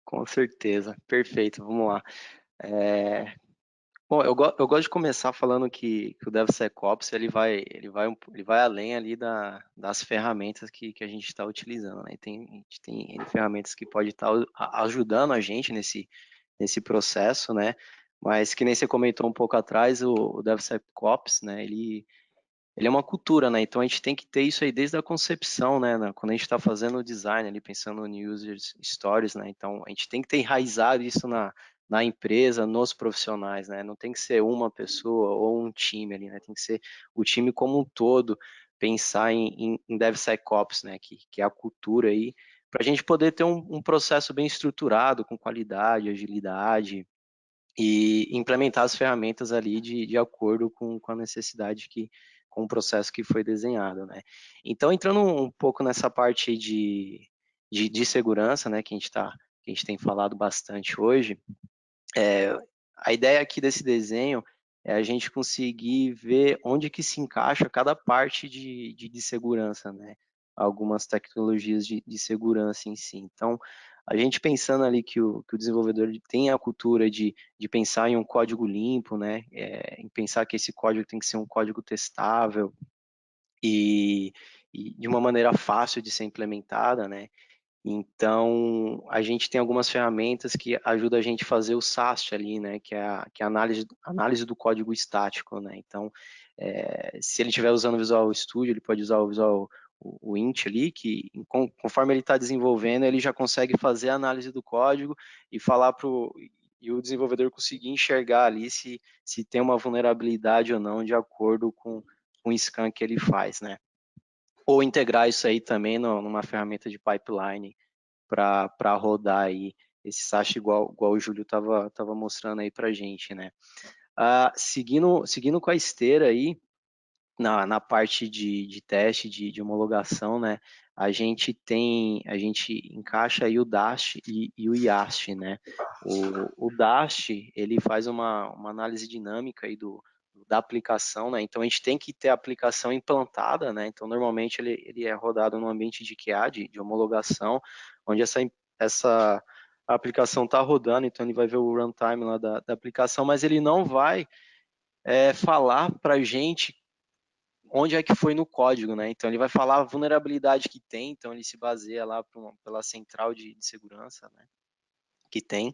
Com certeza, perfeito, vamos lá. Bom, eu gosto de começar falando que o DevSecOps ele vai além ali das ferramentas que a gente está utilizando, né? A gente tem ferramentas que pode estar ajudando a gente nesse processo, né? Mas que nem você comentou um pouco atrás, o DevSecOps, né? ele é uma cultura, né? Então a gente tem que ter isso aí desde a concepção, né? Quando a gente está fazendo o design ali, pensando no user stories, né? Então a gente tem que ter enraizado isso na empresa, nos profissionais, né? Não tem que ser uma pessoa ou um time ali, né? Tem que ser o time como um todo, pensar em DevSecOps, né? Que é a cultura aí, para a gente poder ter um processo bem estruturado, com qualidade, agilidade, e implementar as ferramentas ali de acordo com a necessidade com o processo que foi desenhado, né? Então, entrando um pouco nessa parte de segurança, né, que a gente tem falado bastante hoje, a ideia aqui desse desenho é a gente conseguir ver onde que se encaixa cada parte de segurança, né? Algumas tecnologias de segurança em si. Então, a gente pensando ali que o desenvolvedor tem a cultura de pensar em um código limpo, né? Em pensar que esse código tem que ser um código testável e de uma maneira fácil de ser implementada, né? Então, a gente tem algumas ferramentas que ajudam a gente a fazer o SAST ali, né, que é a análise do código estático, né. Então, se ele estiver usando o Visual Studio, ele pode usar o Int ali, que conforme ele está desenvolvendo, ele já consegue fazer a análise do código e e o desenvolvedor conseguir enxergar ali se tem uma vulnerabilidade ou não, de acordo com o scan que ele faz, né. Ou integrar isso aí também numa ferramenta de pipeline para rodar aí esse SAST igual o Júlio estava mostrando aí para a gente, né? Seguindo com a esteira aí, na parte de teste, de homologação, né? A gente encaixa aí o DAST e o IAST, né? O DAST, ele faz uma análise dinâmica aí da aplicação, né? Então a gente tem que ter a aplicação implantada, né? Então normalmente ele é rodado no ambiente de QA, de homologação, onde essa aplicação está rodando, então ele vai ver o runtime lá da aplicação, mas ele não vai falar para a gente onde é que foi no código, né? Então ele vai falar a vulnerabilidade que tem, então ele se baseia lá pela central de segurança, né? Que tem,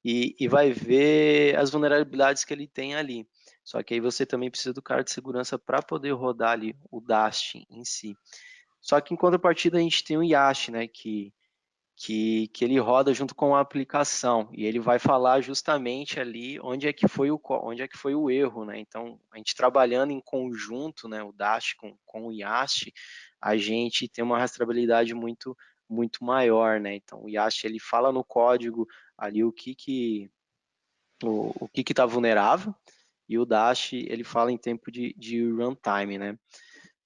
e vai ver as vulnerabilidades que ele tem ali. Só que aí você também precisa do cara de segurança para poder rodar ali o DAST em si. Só que em contrapartida a gente tem o IAST, né? Que ele roda junto com a aplicação e ele vai falar justamente ali onde é que foi o erro, né? Então, a gente trabalhando em conjunto, né, o DAST com o IAST, a gente tem uma rastreabilidade muito maior, né? Então, o IAST ele fala no código ali o que está vulnerável e o DAST ele fala em tempo de runtime, né?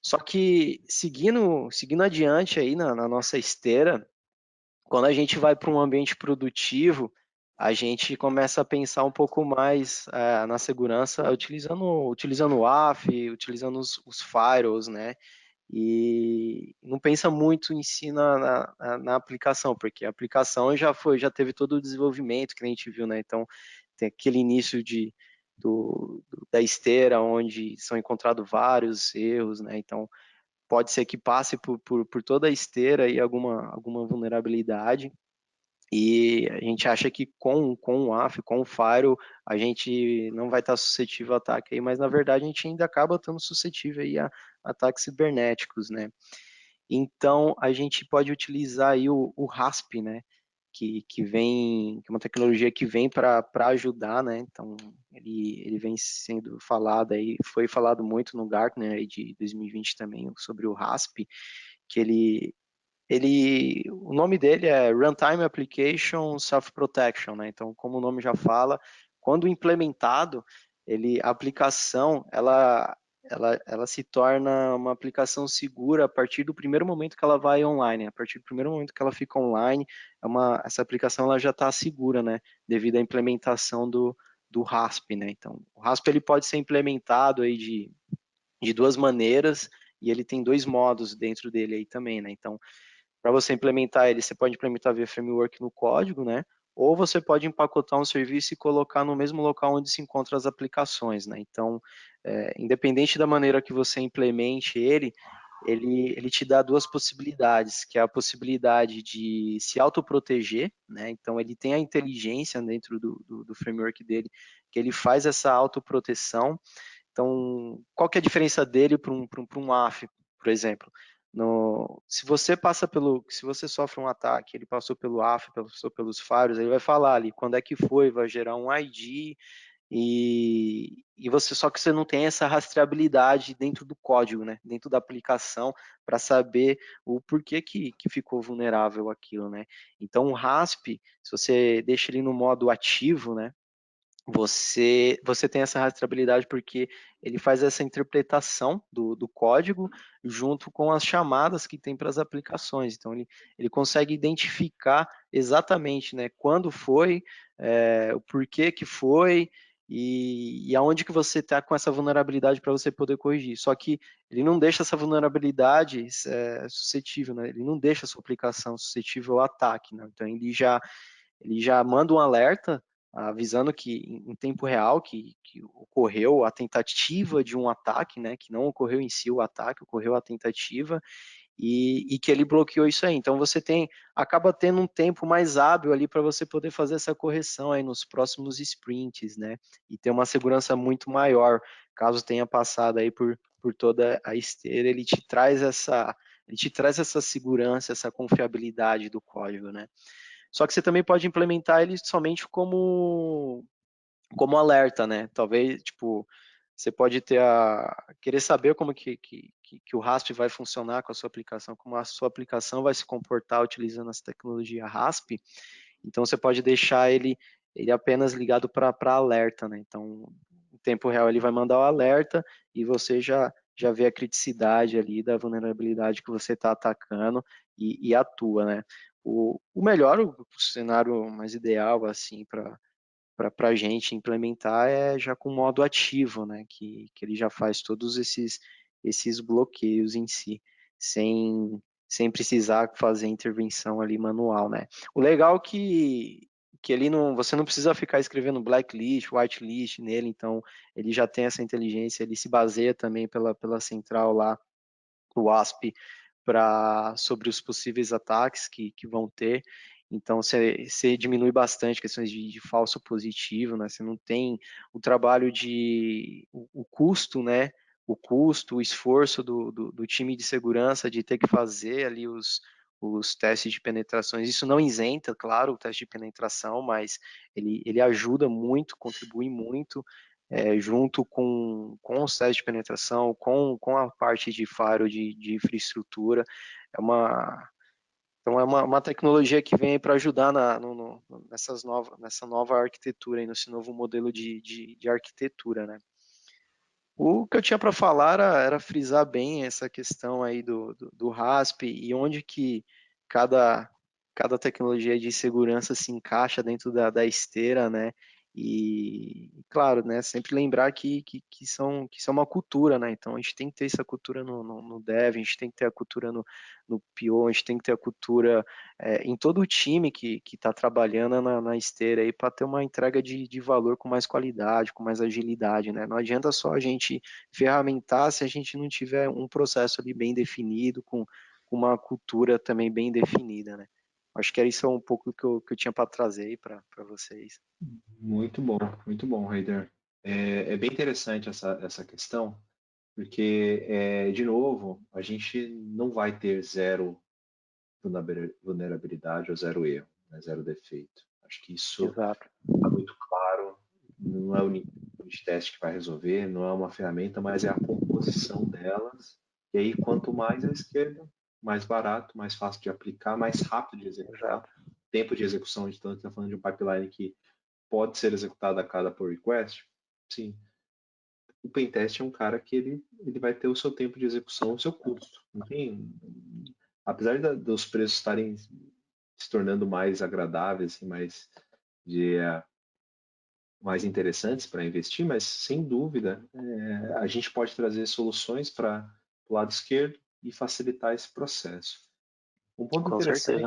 Só que seguindo adiante aí na nossa esteira, quando a gente vai para um ambiente produtivo, a gente começa a pensar um pouco mais na segurança utilizando o WAF, utilizando os firewalls, né? E não pensa muito em si na aplicação, porque a aplicação já teve todo o desenvolvimento que a gente viu, né? Então, tem aquele início da esteira, onde são encontrados vários erros, né? Então, pode ser que passe por toda a esteira e alguma vulnerabilidade. E a gente acha que com o AF, com o Firewall, a gente não vai estar suscetível a ataque aí, mas na verdade a gente ainda acaba estando suscetível aí a ataques cibernéticos, né? Então a gente pode utilizar aí o RASP, né? Que é uma tecnologia que vem para ajudar, né? Então ele vem sendo falado aí, foi falado muito no Gartner aí de 2020 também sobre o RASP, que o nome dele é Runtime Application Self-Protection, né? Então, como o nome já fala, quando implementado, a aplicação, ela se torna uma aplicação segura a partir do primeiro momento que ela vai online. A partir do primeiro momento que ela fica online, essa aplicação ela já está segura, né? Devido à implementação do RASP, né? Então, o RASP ele pode ser implementado aí de duas maneiras e ele tem dois modos dentro dele aí também, né? Então, para você implementar ele, você pode implementar via framework no código, né? Ou você pode empacotar um serviço e colocar no mesmo local onde se encontram as aplicações, né? Então, independente da maneira que você implemente ele te dá duas possibilidades, que é a possibilidade de se autoproteger, né? Então, ele tem a inteligência dentro do framework dele, que ele faz essa autoproteção, Então, qual que é a diferença dele para um AF, por exemplo? Se você sofre um ataque, ele passou pelo AF, passou pelos firewalls, ele vai falar ali quando é que foi, vai gerar um ID, só que você não tem essa rastreabilidade dentro do código, né? Dentro da aplicação, para saber o porquê que ficou vulnerável aquilo, né? Então o RASP, se você deixa ele no modo ativo, né? Você tem essa rastreabilidade porque ele faz essa interpretação do código junto com as chamadas que tem para as aplicações. Então, ele consegue identificar exatamente, né, quando foi, o porquê que foi e aonde que você está com essa vulnerabilidade para você poder corrigir. Só que ele não deixa essa vulnerabilidade suscetível, né? Ele não deixa a sua aplicação suscetível ao ataque. Né? Então, ele já manda um alerta avisando que em tempo real que ocorreu a tentativa de um ataque, né, que não ocorreu em si o ataque, ocorreu a tentativa e que ele bloqueou isso aí. Então você acaba tendo um tempo mais hábil ali para você poder fazer essa correção aí nos próximos sprints, né, e ter uma segurança muito maior, caso tenha passado aí por toda a esteira, ele te traz essa segurança, essa confiabilidade do código, né. Só que você também pode implementar ele somente como alerta, né? Talvez, tipo, você pode querer saber como que o RASP vai funcionar com a sua aplicação, como a sua aplicação vai se comportar utilizando essa tecnologia RASP. Então, você pode deixar ele apenas ligado para alerta, né? Então, em tempo real, ele vai mandar o alerta e você já vê a criticidade ali da vulnerabilidade que você está atacando e atua, né? O melhor, o cenário mais ideal, assim, para a gente implementar é já com modo ativo, né? Que ele já faz todos esses bloqueios em si, sem precisar fazer intervenção ali manual, né? O legal é que ele você não precisa ficar escrevendo blacklist, whitelist nele, então ele já tem essa inteligência, ele se baseia também pela central lá, o WASP, sobre os possíveis ataques que vão ter. Então, você diminui bastante questões de falso positivo, né? Você não tem o trabalho o custo, né? O custo, o esforço do time de segurança de ter que fazer ali os testes de penetrações. Isso não isenta, claro, o teste de penetração, mas ele ajuda muito, contribui muito, junto com os testes de penetração, com a parte de firewall, de infraestrutura. Então é uma tecnologia que vem para ajudar nessa nova arquitetura, nesse novo modelo de arquitetura, né? O que eu tinha para falar era frisar bem essa questão aí do RASP e onde que cada tecnologia de segurança se encaixa dentro da esteira, né? E, claro, né, sempre lembrar que são uma cultura, né? Então a gente tem que ter essa cultura no dev, a gente tem que ter a cultura no PO, a gente tem que ter a cultura em todo o time que está trabalhando na esteira aí para ter uma entrega de valor com mais qualidade, com mais agilidade, né? Não adianta só a gente ferramentar se a gente não tiver um processo ali bem definido, com uma cultura também bem definida, né? Acho que era isso um pouco que eu tinha para trazer aí para vocês. Muito bom, Heider. É bem interessante essa questão, porque, de novo, a gente não vai ter zero vulnerabilidade ou zero erro, né, zero defeito. Acho que isso Exato. está muito claro. Não é o nível de teste que vai resolver, não é uma ferramenta, mas é a composição delas. E aí, quanto mais à esquerda, mais barato, mais fácil de aplicar, mais rápido de executar. Exato. Tempo de execução, de tanto está falando de um pipeline que pode ser executado a cada pull request. Sim. O pentest é um cara que ele vai ter o seu tempo de execução, o seu custo. Não tem, apesar dos preços estarem se tornando mais agradáveis, assim, mais interessantes para investir, mas sem dúvida a gente pode trazer soluções para o lado esquerdo e facilitar esse processo. Um ponto Com certeza.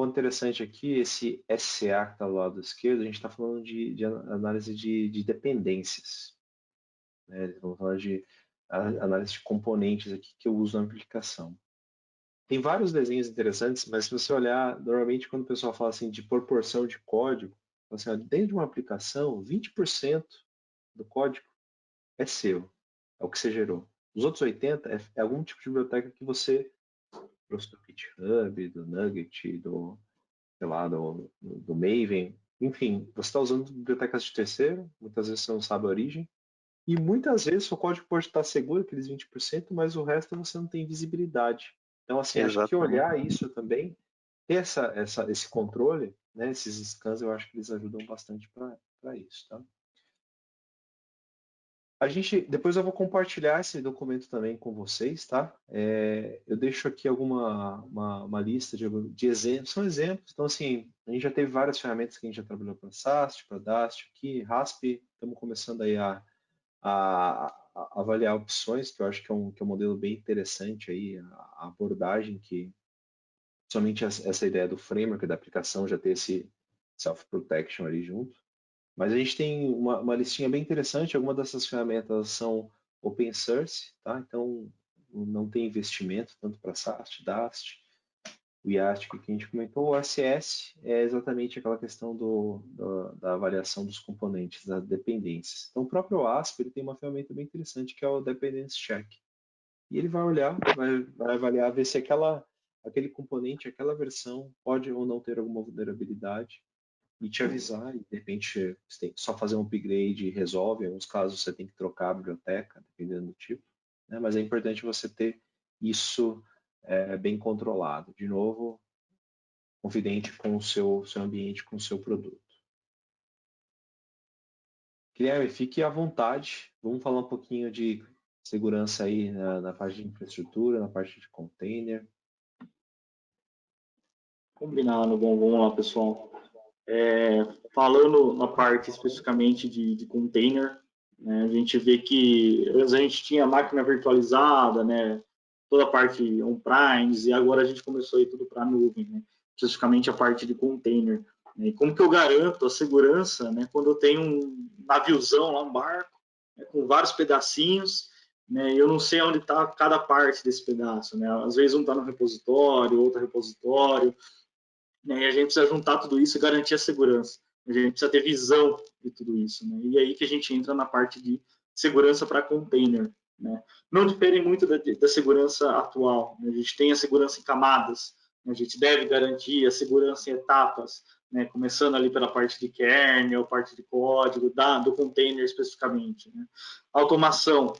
interessante aqui, esse SCA que está do lado esquerdo, a gente está falando de análise de dependências. Né? Vamos falar de análise de componentes aqui que eu uso na aplicação. Tem vários desenhos interessantes, mas se você olhar, normalmente quando o pessoal fala assim de proporção de código, assim, dentro de uma aplicação, 20% do código é seu, é o que você gerou. Os outros 80 é algum tipo de biblioteca que você trouxe do GitHub, do Nugget, do, sei lá, do Maven, enfim, você está usando bibliotecas de terceiro, muitas vezes você não sabe a origem, e muitas vezes o código pode estar seguro, aqueles 20%, mas o resto você não tem visibilidade. Então, assim, acho que Exatamente. olhar isso também, ter esse controle, né, esses scans, eu acho que eles ajudam bastante para isso, tá? Depois eu vou compartilhar esse documento também com vocês, tá? Eu deixo aqui uma lista de exemplos, são exemplos, então assim, a gente já teve várias ferramentas que a gente já trabalhou para SAST, para DAST aqui, RASP, estamos começando aí a avaliar opções, que eu acho que é um modelo bem interessante aí, a abordagem que, somente essa ideia do framework da aplicação já ter esse self-protection ali junto. Mas a gente tem uma listinha bem interessante, algumas dessas ferramentas são open source, tá? Então não tem investimento tanto para SAST, DAST, o IAST que a gente comentou. O ACS é exatamente aquela questão da avaliação dos componentes, das dependências. Então o próprio ASP ele tem uma ferramenta bem interessante que é o Dependency Check. E ele vai olhar, vai avaliar, ver se aquele componente, aquela versão pode ou não ter alguma vulnerabilidade e te avisar, e de repente você tem que só fazer um upgrade e resolve. Em alguns casos você tem que trocar a biblioteca, dependendo do tipo, né? Mas é importante você ter isso bem controlado. De novo, confidente com o seu ambiente, com o seu produto. Guilherme, fique à vontade. Vamos falar um pouquinho de segurança aí na parte de infraestrutura, na parte de container. Combinado, bom, vamos lá, pessoal. Falando na parte especificamente de container, né, a gente vê que antes a gente tinha máquina virtualizada, né, toda a parte on-premise, e agora a gente começou a ir tudo para a nuvem, né, especificamente a parte de container. Né, e como que eu garanto a segurança, né, quando eu tenho um naviozão lá, um barco, né, com vários pedacinhos, né, eu não sei onde está cada parte desse pedaço, né, às vezes um está no repositório, outro repositório, né, e a gente precisa juntar tudo isso e garantir a segurança. A gente precisa ter visão de tudo isso, né? E aí que a gente entra na parte de segurança para container, né? Não difere muito da segurança atual, né? A gente tem a segurança em camadas, né? A gente deve garantir a segurança em etapas, né? Começando ali pela parte de kernel, parte de código, do container especificamente, né? Automação,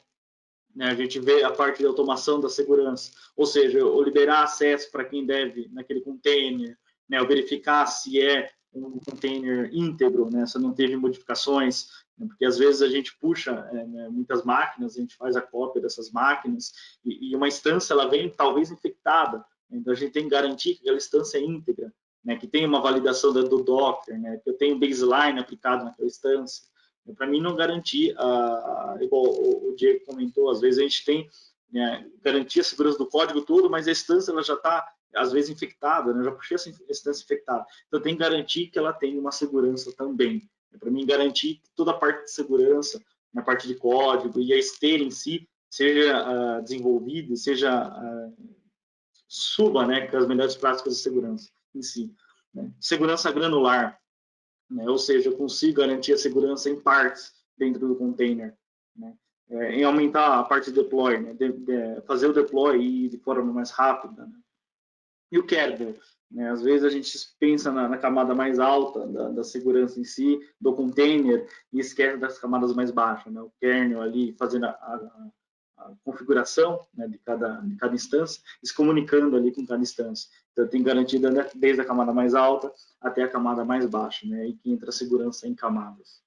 né? A gente vê a parte de automação da segurança, ou seja, eu liberar acesso para quem deve naquele container, né? Eu verificar se é um container íntegro, né? Se não teve modificações, né? Porque às vezes a gente puxa né, muitas máquinas, a gente faz a cópia dessas máquinas e uma instância ela vem talvez infectada, então a gente tem que garantir que aquela instância é íntegra, né? Que tem uma validação do Docker, né? Que eu tenho baseline aplicado naquela instância. Para mim não garantir, igual o Diego comentou, às vezes a gente tem né, garantir a segurança do código todo, mas a instância ela já está às vezes infectada, né? Eu já puxei essa instância infectada. Então tem que garantir que ela tem uma segurança também. Para mim garantir que toda a parte de segurança, na parte de código e a esteira em si seja desenvolvida, seja suba, né, com as melhores práticas de segurança em si. Né? Segurança granular, né? Ou seja, eu consigo garantir a segurança em partes dentro do container, né? Em aumentar a parte de deploy, né? Fazer o deploy de forma mais rápida, né? E o kernel, né? Às vezes a gente pensa na camada mais alta da segurança em si, do container, e esquece das camadas mais baixas, né? O kernel ali fazendo a configuração né, de cada instância, e se comunicando ali com cada instância. Então, tem garantida né, desde a camada mais alta até a camada mais baixa, né, e que entra a segurança em camadas.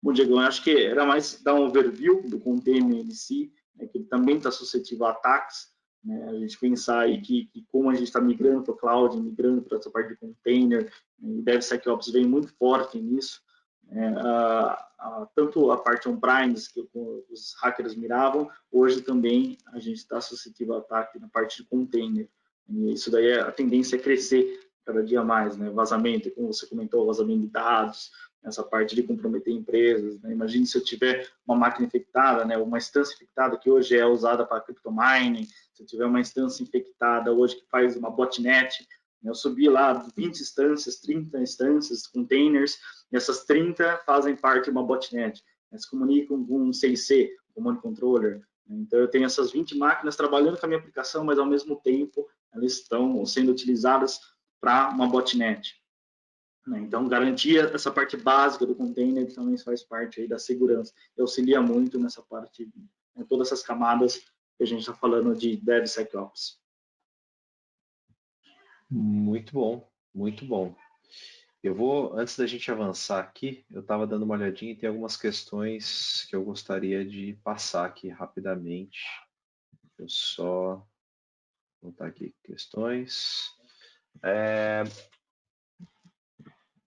Bom, Diego, eu acho que era mais dar um overview do container em si, né, que ele também está suscetível a ataques, né, a gente pensar aí que como a gente está migrando para o cloud, migrando para essa parte de container, né, e DevSecOps vem muito forte nisso, tanto a parte on-premise que os hackers miravam, hoje também a gente está suscetível a ataque na parte de container. E isso daí a tendência é crescer cada dia mais, né? Vazamento, como você comentou, vazamento de dados, essa parte de comprometer empresas. Né? Imagine se eu tiver uma máquina infectada, né? Uma instância infectada que hoje é usada para cryptomining, se eu tiver uma instância infectada hoje que faz uma botnet, eu subi lá 20 instâncias, 30 instâncias, containers, e essas 30 fazem parte de uma botnet. Se comunicam com um CIC, comando controller. Então, eu tenho essas 20 máquinas trabalhando com a minha aplicação, mas ao mesmo tempo elas estão sendo utilizadas para uma botnet. Então, garantir essa parte básica do container também faz parte aí da segurança. E auxilia muito nessa parte, todas essas camadas que a gente está falando de DevSecOps. Muito bom, muito bom. Eu vou, antes da gente avançar aqui, eu estava dando uma olhadinha e tem algumas questões que eu gostaria de passar aqui rapidamente. Deixa eu só botar aqui questões.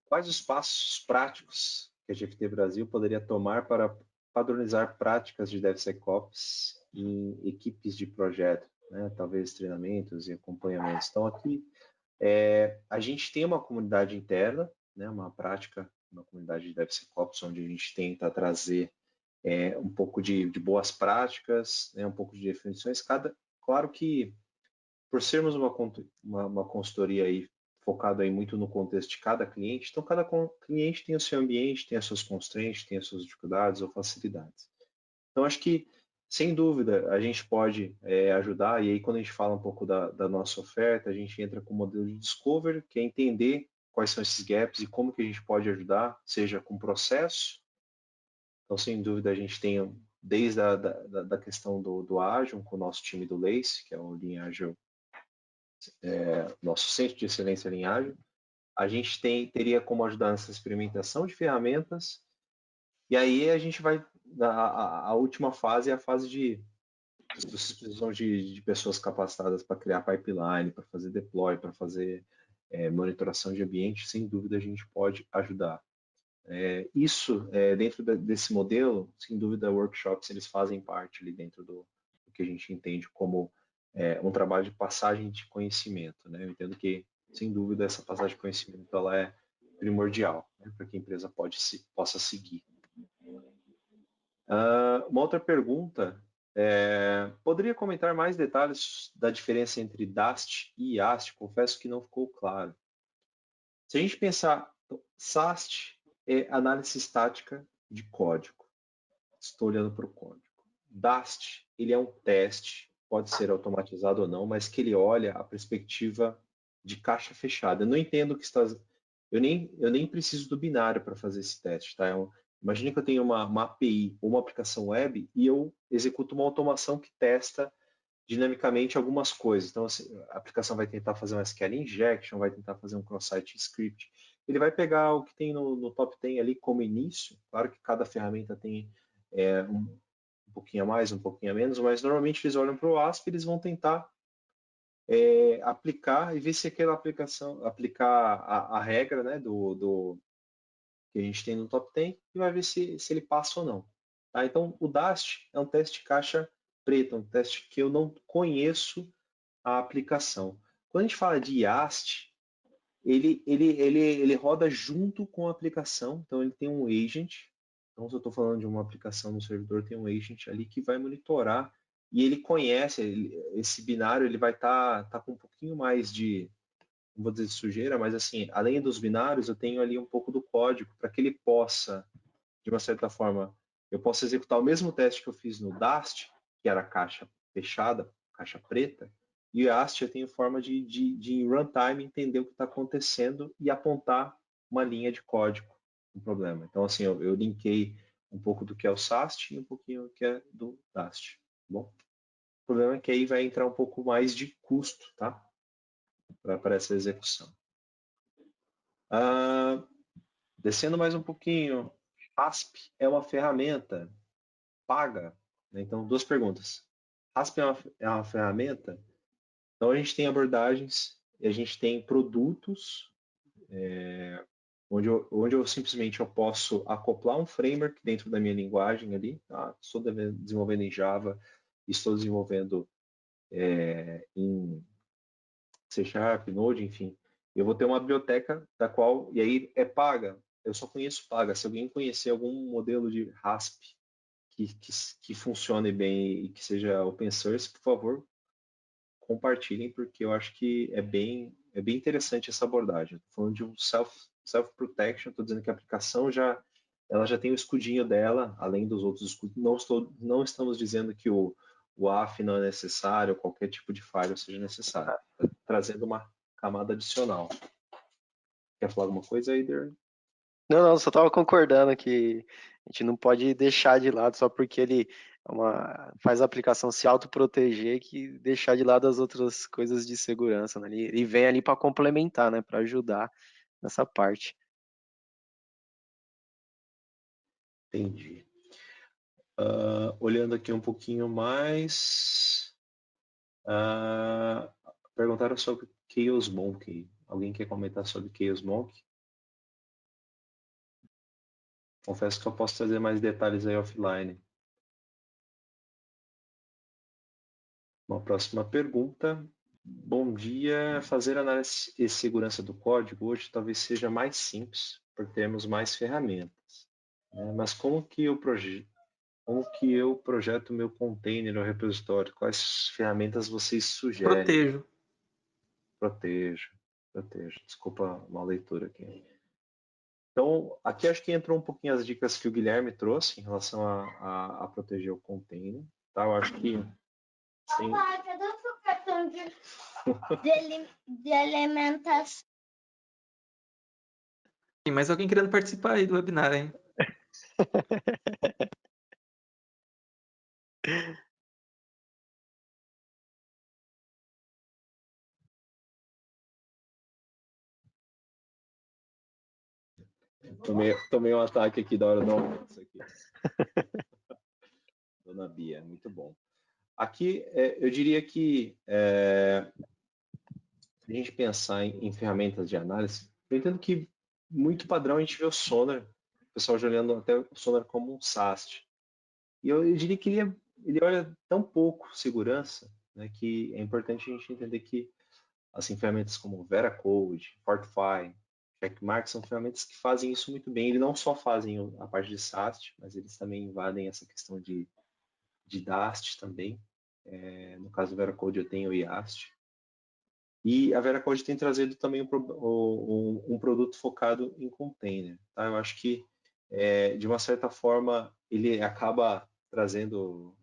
Quais os passos práticos que a GFT Brasil poderia tomar para padronizar práticas de DevSecOps em equipes de projeto, né? Talvez treinamentos e acompanhamentos. Então, aqui, a gente tem uma comunidade interna, né? Uma prática, uma comunidade de DevSecOps, onde a gente tenta trazer um pouco de boas práticas, né? Um pouco de definições. Claro que, por sermos uma consultoria aí focado aí muito no contexto de cada cliente, então cada cliente tem o seu ambiente, tem as suas constraints, tem as suas dificuldades ou facilidades. Então acho que, sem dúvida, a gente pode ajudar, e aí quando a gente fala um pouco da nossa oferta, a gente entra com o modelo de Discovery, que é entender quais são esses gaps e como que a gente pode ajudar, seja com processo. Então, sem dúvida, a gente tem desde da questão do Agile, com o nosso time do LACE, que é o Lean Agile, nosso centro de excelência em Agile. A gente teria como ajudar nessa experimentação de ferramentas, e aí a gente vai, a última fase é a fase de vocês precisam de pessoas capacitadas para criar pipeline, para fazer deploy, para fazer monitoração de ambiente, sem dúvida a gente pode ajudar. Isso, dentro desse modelo, sem dúvida, workshops eles fazem parte ali dentro do que a gente entende como um trabalho de passagem de conhecimento, né? Eu entendo que, sem dúvida, essa passagem de conhecimento ela é primordial, né, para que a empresa possa seguir. Uma outra pergunta, poderia comentar mais detalhes da diferença entre DAST e IAST? Confesso que não ficou claro. Se a gente pensar, SAST é análise estática de código. Estou olhando para o código. DAST, ele é um teste, pode ser automatizado ou não, mas que ele olha a perspectiva de caixa fechada. Eu não entendo que está... Eu nem preciso do binário para fazer esse teste, tá? Imagina que eu tenho uma API ou uma aplicação web e eu executo uma automação que testa dinamicamente algumas coisas. Então, assim, a aplicação vai tentar fazer um SQL injection, vai tentar fazer um cross-site script. Ele vai pegar o que tem no top 10 ali como início. Claro que cada ferramenta tem um pouquinho a mais, um pouquinho a menos, mas normalmente eles olham para o ASP e eles vão tentar aplicar e ver se aquela aplicação, aplicar a regra, né, do que a gente tem no top 10 e vai ver se ele passa ou não. Tá? Então, o DAST é um teste de caixa preta, um teste que eu não conheço a aplicação. Quando a gente fala de IAST, ele roda junto com a aplicação, então ele tem um agent. Então, se eu estou falando de uma aplicação no servidor, tem um agent ali que vai monitorar e ele conhece esse binário, ele vai estar com um pouquinho mais de, não vou dizer de sujeira, mas assim, além dos binários, eu tenho ali um pouco do código para que ele possa, de uma certa forma, eu possa executar o mesmo teste que eu fiz no DAST, que era caixa fechada, caixa preta, e o IAST eu tenho forma de em runtime entender o que está acontecendo e apontar uma linha de código, um problema. Então, assim, eu linkei um pouco do que é o SAST e um pouquinho do que é do DAST. Tá bom? O problema é que aí vai entrar um pouco mais de custo, tá? Para essa execução. Descendo mais um pouquinho, ASP é uma ferramenta paga? Então, duas perguntas. ASP é uma ferramenta? Então, a gente tem abordagens e a gente tem produtos onde eu simplesmente eu posso acoplar um framework dentro da minha linguagem ali. Tá? Estou desenvolvendo em Java, estou desenvolvendo em C Sharp, Node, enfim. Eu vou ter uma biblioteca da qual, e aí é paga. Eu só conheço paga. Se alguém conhecer algum modelo de RASP que funcione bem e que seja open source, por favor, compartilhem, porque eu acho que é bem interessante essa abordagem. Estou falando de um self-protection, estou dizendo que a aplicação já ela já tem o escudinho dela, além dos outros escudos. Não estamos dizendo que o AF não é necessário, qualquer tipo de firewall seja necessário. Tá trazendo uma camada adicional. Quer falar alguma coisa, Eider? Não, só estava concordando que a gente não pode deixar de lado só porque ele faz a aplicação se autoproteger que deixar de lado as outras coisas de segurança, né? Ele vem ali para complementar, né? Para ajudar nessa parte. Entendi. Olhando aqui um pouquinho mais, perguntaram sobre Chaos Monkey. Alguém quer comentar sobre Chaos Monkey? Confesso que eu posso trazer mais detalhes aí offline. Uma próxima pergunta. Bom dia. Fazer análise e segurança do código hoje talvez seja mais simples, por termos mais ferramentas. Né? Mas como que eu projeto meu container ou repositório? Quais ferramentas vocês sugerem? Protejo. Desculpa a mal leitura aqui. Então, aqui acho que entrou um pouquinho as dicas que o Guilherme trouxe em relação a proteger o container. Tá? Eu acho que sim. Papai, cadê o seu cartão de alimentação? Tem mais alguém querendo participar aí do webinar, hein? Tomei um ataque aqui da hora do almoço aqui. Dona Bia, muito bom. Aqui, eu diria que se a gente pensar em ferramentas de análise, eu entendo que muito padrão a gente vê o Sonar, o pessoal já olhando até o Sonar como um SAST. E eu diria que ele olha tão pouco segurança, né, que é importante a gente entender que assim, ferramentas como Veracode, Fortify, Checkmark são ferramentas que fazem isso muito bem. Eles não só fazem a parte de SAST, mas eles também invadem essa questão de DAST também. No caso do Veracode eu tenho o IAST. E a Veracode tem trazido também um produto focado em container. Tá? Eu acho que, de uma certa forma, ele acaba trazendo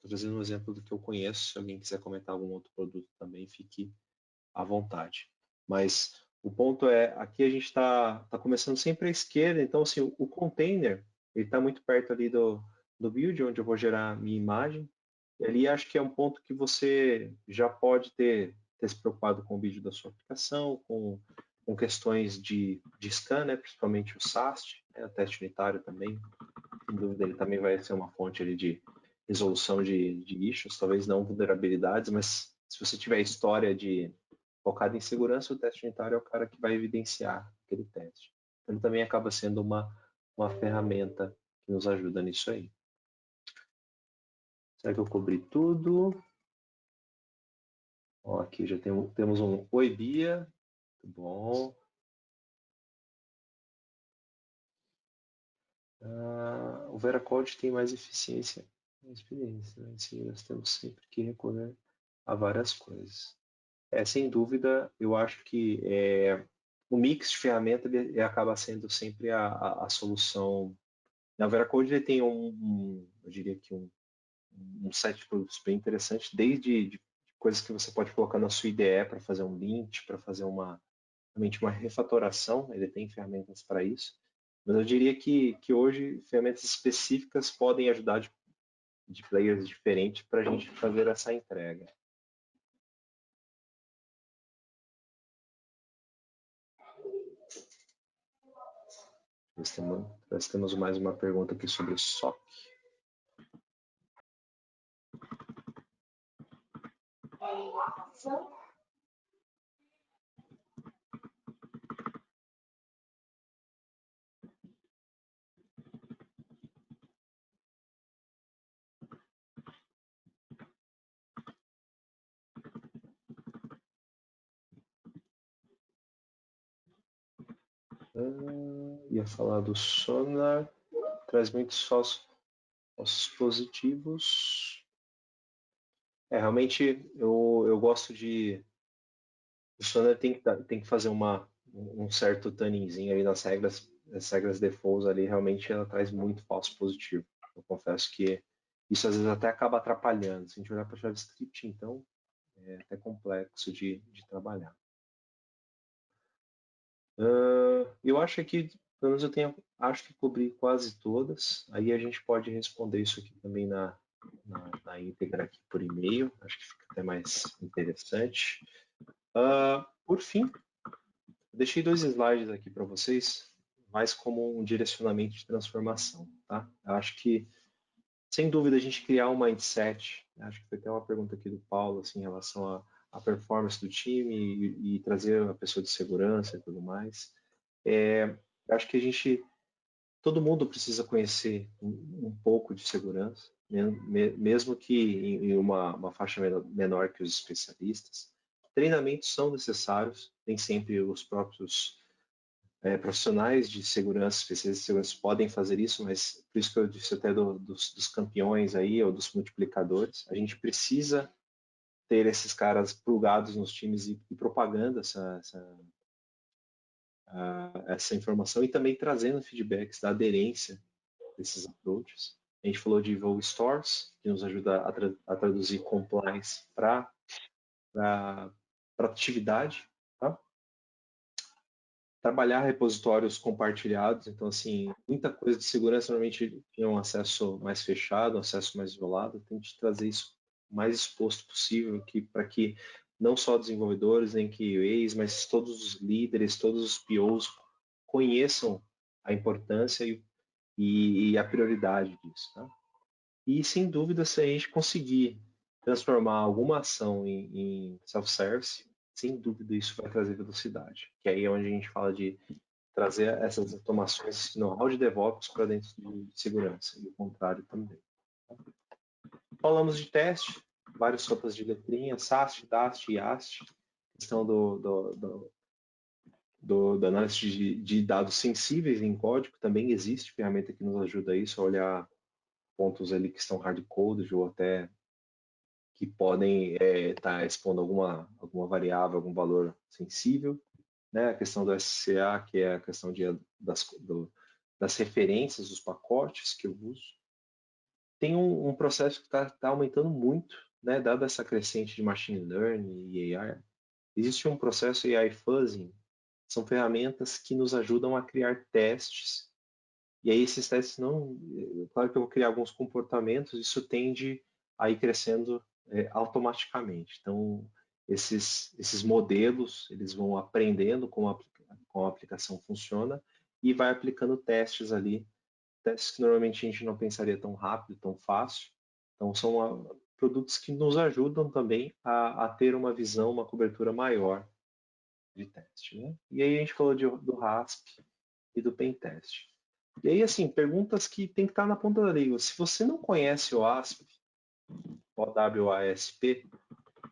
um exemplo do que eu conheço. Se alguém quiser comentar algum outro produto também, fique à vontade. Mas o ponto é, aqui a gente está começando sempre à esquerda, então assim, o container, ele está muito perto ali do build, onde eu vou gerar minha imagem, e ali acho que é um ponto que você já pode ter se preocupado com o vídeo da sua aplicação, com questões de scan, né, principalmente o SAST, né, o teste unitário também, sem dúvida ele também vai ser uma fonte ali de resolução de issues, talvez não vulnerabilidades, mas se você tiver história focado em segurança, o teste unitário é o cara que vai evidenciar aquele teste. Então, ele também acaba sendo uma ferramenta que nos ajuda nisso aí. Será que eu cobri tudo? Ó, aqui já temos um Oi, Bia. Muito bom. O Veracode tem mais eficiência e experiência. Né? Sim, nós temos sempre que recorrer a várias coisas. Sem dúvida, eu acho que o mix de ferramenta ele acaba sendo sempre a solução. Na Veracode ele tem eu diria que um set de produtos bem interessante, desde de coisas que você pode colocar na sua IDE para fazer um lint, para fazer realmente uma refatoração, ele tem ferramentas para isso. Mas eu diria que hoje ferramentas específicas podem ajudar de players diferentes para a gente fazer essa entrega. Nós temos mais uma pergunta aqui sobre o SOC. Ia falar do Sonar, traz muitos falsos positivos. Realmente eu gosto de. O Sonar tem que fazer um certo tunningzinho ali nas regras. as regras defaults ali, realmente ela traz muito falso positivo. Eu confesso que isso às vezes até acaba atrapalhando. Se a gente olhar para JavaScript, então, é até complexo de trabalhar. Eu acho que, pelo menos acho que cobri quase todas. Aí a gente pode responder isso aqui também na íntegra aqui por e-mail. Acho que fica até mais interessante. Por fim, deixei 2 slides aqui para vocês, mais como um direcionamento de transformação, tá? Eu acho que, sem dúvida, a gente criar um mindset, né? Acho que foi até uma pergunta aqui do Paulo, assim, em relação à performance do time e trazer a pessoa de segurança e tudo mais. Acho que todo mundo precisa conhecer um pouco de segurança, mesmo que em uma faixa menor que os especialistas. Treinamentos são necessários, nem sempre os próprios profissionais de segurança, especialistas de segurança podem fazer isso, mas por isso que eu disse até dos campeões aí, ou dos multiplicadores, a gente precisa ter esses caras plugados nos times e propagando essa informação e também trazendo feedbacks da aderência desses approaches. A gente falou de Evo Stores, que nos ajuda a traduzir compliance para atividade, tá? Trabalhar repositórios compartilhados, então assim, muita coisa de segurança normalmente tinha um acesso mais fechado, um acesso mais isolado, tente trazer isso o mais exposto possível para que não só desenvolvedores, nem QAs, mas todos os líderes, todos os POs conheçam a importância e a prioridade disso, tá? E sem dúvida, se a gente conseguir transformar alguma ação em self-service, sem dúvida isso vai trazer velocidade, que aí é onde a gente fala de trazer essas automações, esse know-how de DevOps para dentro de segurança, e o contrário também. Falamos de teste, várias sopas de letrinha, SAST, DAST e AST, questão da análise de dados sensíveis em código, também existe ferramenta que nos ajuda a isso, a olhar pontos ali que estão hard-coded ou até que podem estar expondo alguma variável, algum valor sensível, né? A questão do SCA, que é a questão das referências dos pacotes que eu uso. Tem um processo que está aumentando muito, né? Dada essa crescente de machine learning e AI. Existe um processo AI fuzzing, são ferramentas que nos ajudam a criar testes. E aí esses testes claro que eu vou criar alguns comportamentos, isso tende a ir crescendo automaticamente. Então, esses modelos, eles vão aprendendo como a aplicação funciona e vai aplicando testes ali, testes que normalmente a gente não pensaria tão rápido, tão fácil. Então, são produtos que nos ajudam também a ter uma visão, uma cobertura maior de teste, né? E aí a gente falou do RASP e do Pentest. E aí, assim, perguntas que tem que estar na ponta da língua. Se você não conhece o ASP, OWASP,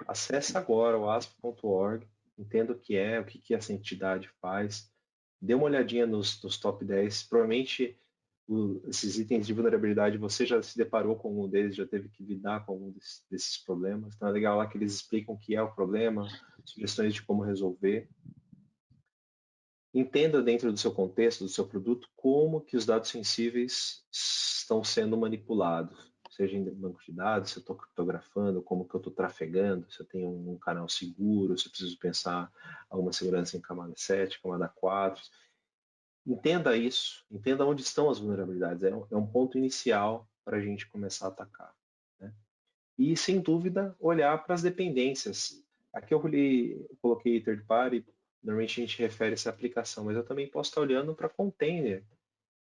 acesse agora o asp.org, entenda o que essa entidade faz, dê uma olhadinha nos top 10. Provavelmente esses itens de vulnerabilidade você já se deparou com algum deles, já teve que lidar com algum desses problemas. Então é legal lá que eles explicam o que é o problema, sugestões de como resolver. Entenda dentro do seu contexto, do seu produto, como que os dados sensíveis estão sendo manipulados, seja em banco de dados, se eu estou criptografando, como que eu estou trafegando, se eu tenho um canal seguro, se eu preciso pensar alguma segurança em camada 7, camada 4. Entenda isso, entenda onde estão as vulnerabilidades, é um ponto inicial para a gente começar a atacar, né? E, sem dúvida, olhar para as dependências. Aqui eu coloquei third party, normalmente a gente refere a essa aplicação, mas eu também posso estar olhando para container,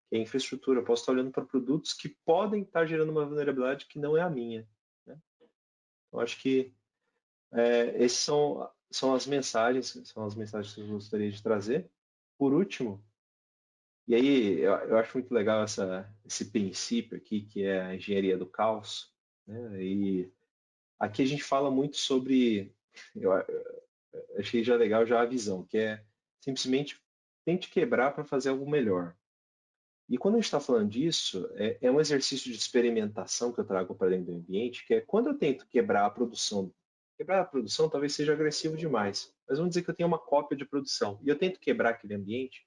que é infraestrutura, eu posso estar olhando para produtos que podem estar gerando uma vulnerabilidade que não é a minha, né? Eu acho que essas são as mensagens que eu gostaria de trazer. Por último, e aí eu acho muito legal esse princípio aqui, que é a engenharia do caos, né? E aqui a gente fala muito sobre, eu achei já legal já a visão, que é simplesmente tente quebrar para fazer algo melhor. E quando a gente está falando disso, é um exercício de experimentação que eu trago para dentro do ambiente, que é quando eu tento quebrar a produção. Quebrar a produção talvez seja agressivo demais, mas vamos dizer que eu tenho uma cópia de produção e eu tento quebrar aquele ambiente.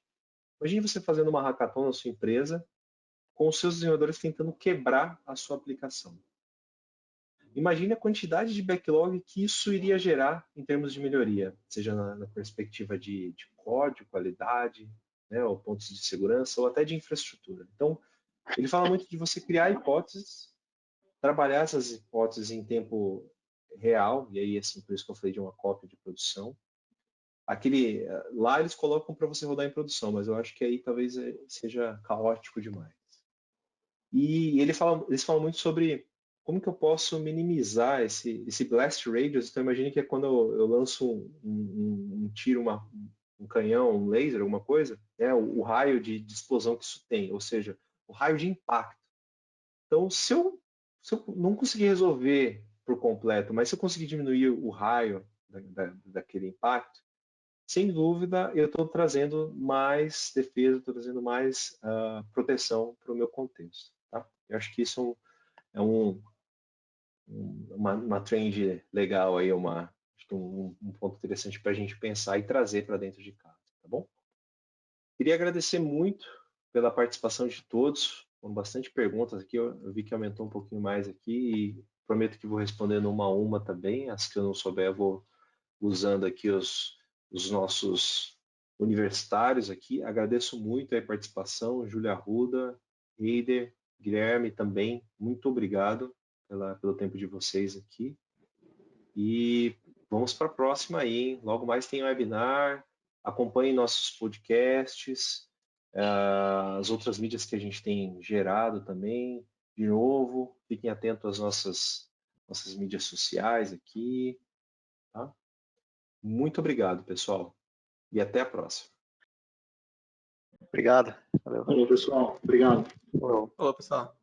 Imagine você fazendo uma hackathon na sua empresa com os seus desenvolvedores tentando quebrar a sua aplicação. Imagine a quantidade de backlog que isso iria gerar em termos de melhoria, seja na perspectiva de código, qualidade, né, ou pontos de segurança, ou até de infraestrutura. Então, ele fala muito de você criar hipóteses, trabalhar essas hipóteses em tempo real, e aí, assim, por isso que eu falei de uma cópia de produção. Lá eles colocam para você rodar em produção, mas eu acho que aí talvez seja caótico demais. E eles falam muito sobre como que eu posso minimizar esse blast radius. Então imagine que é quando eu lanço um tiro, um canhão, um laser, alguma coisa, né, o raio de explosão que isso tem, ou seja, o raio de impacto. Então, se eu não conseguir resolver por completo, mas se eu conseguir diminuir o raio daquele impacto, sem dúvida, eu estou trazendo mais defesa, estou trazendo mais proteção para o meu contexto. Tá? Eu acho que isso é uma trend legal, aí, acho que um ponto interessante para a gente pensar e trazer para dentro de casa. Tá bom? Queria agradecer muito pela participação de todos. Foram bastante perguntas aqui, eu vi que aumentou um pouquinho mais aqui e prometo que vou respondendo uma a uma também. As que eu não souber, eu vou usando aqui os nossos universitários aqui. Agradeço muito a participação, Júlia Arruda, Heider, Guilherme também. Muito obrigado pelo tempo de vocês aqui. E vamos para a próxima aí, hein? Logo mais tem webinar. Acompanhem nossos podcasts, as outras mídias que a gente tem gerado também. De novo, fiquem atentos às nossas mídias sociais aqui. Tá? Muito obrigado, pessoal. E até a próxima. Obrigado. Valeu. Falou, pessoal. Obrigado. Falou. Falou, pessoal.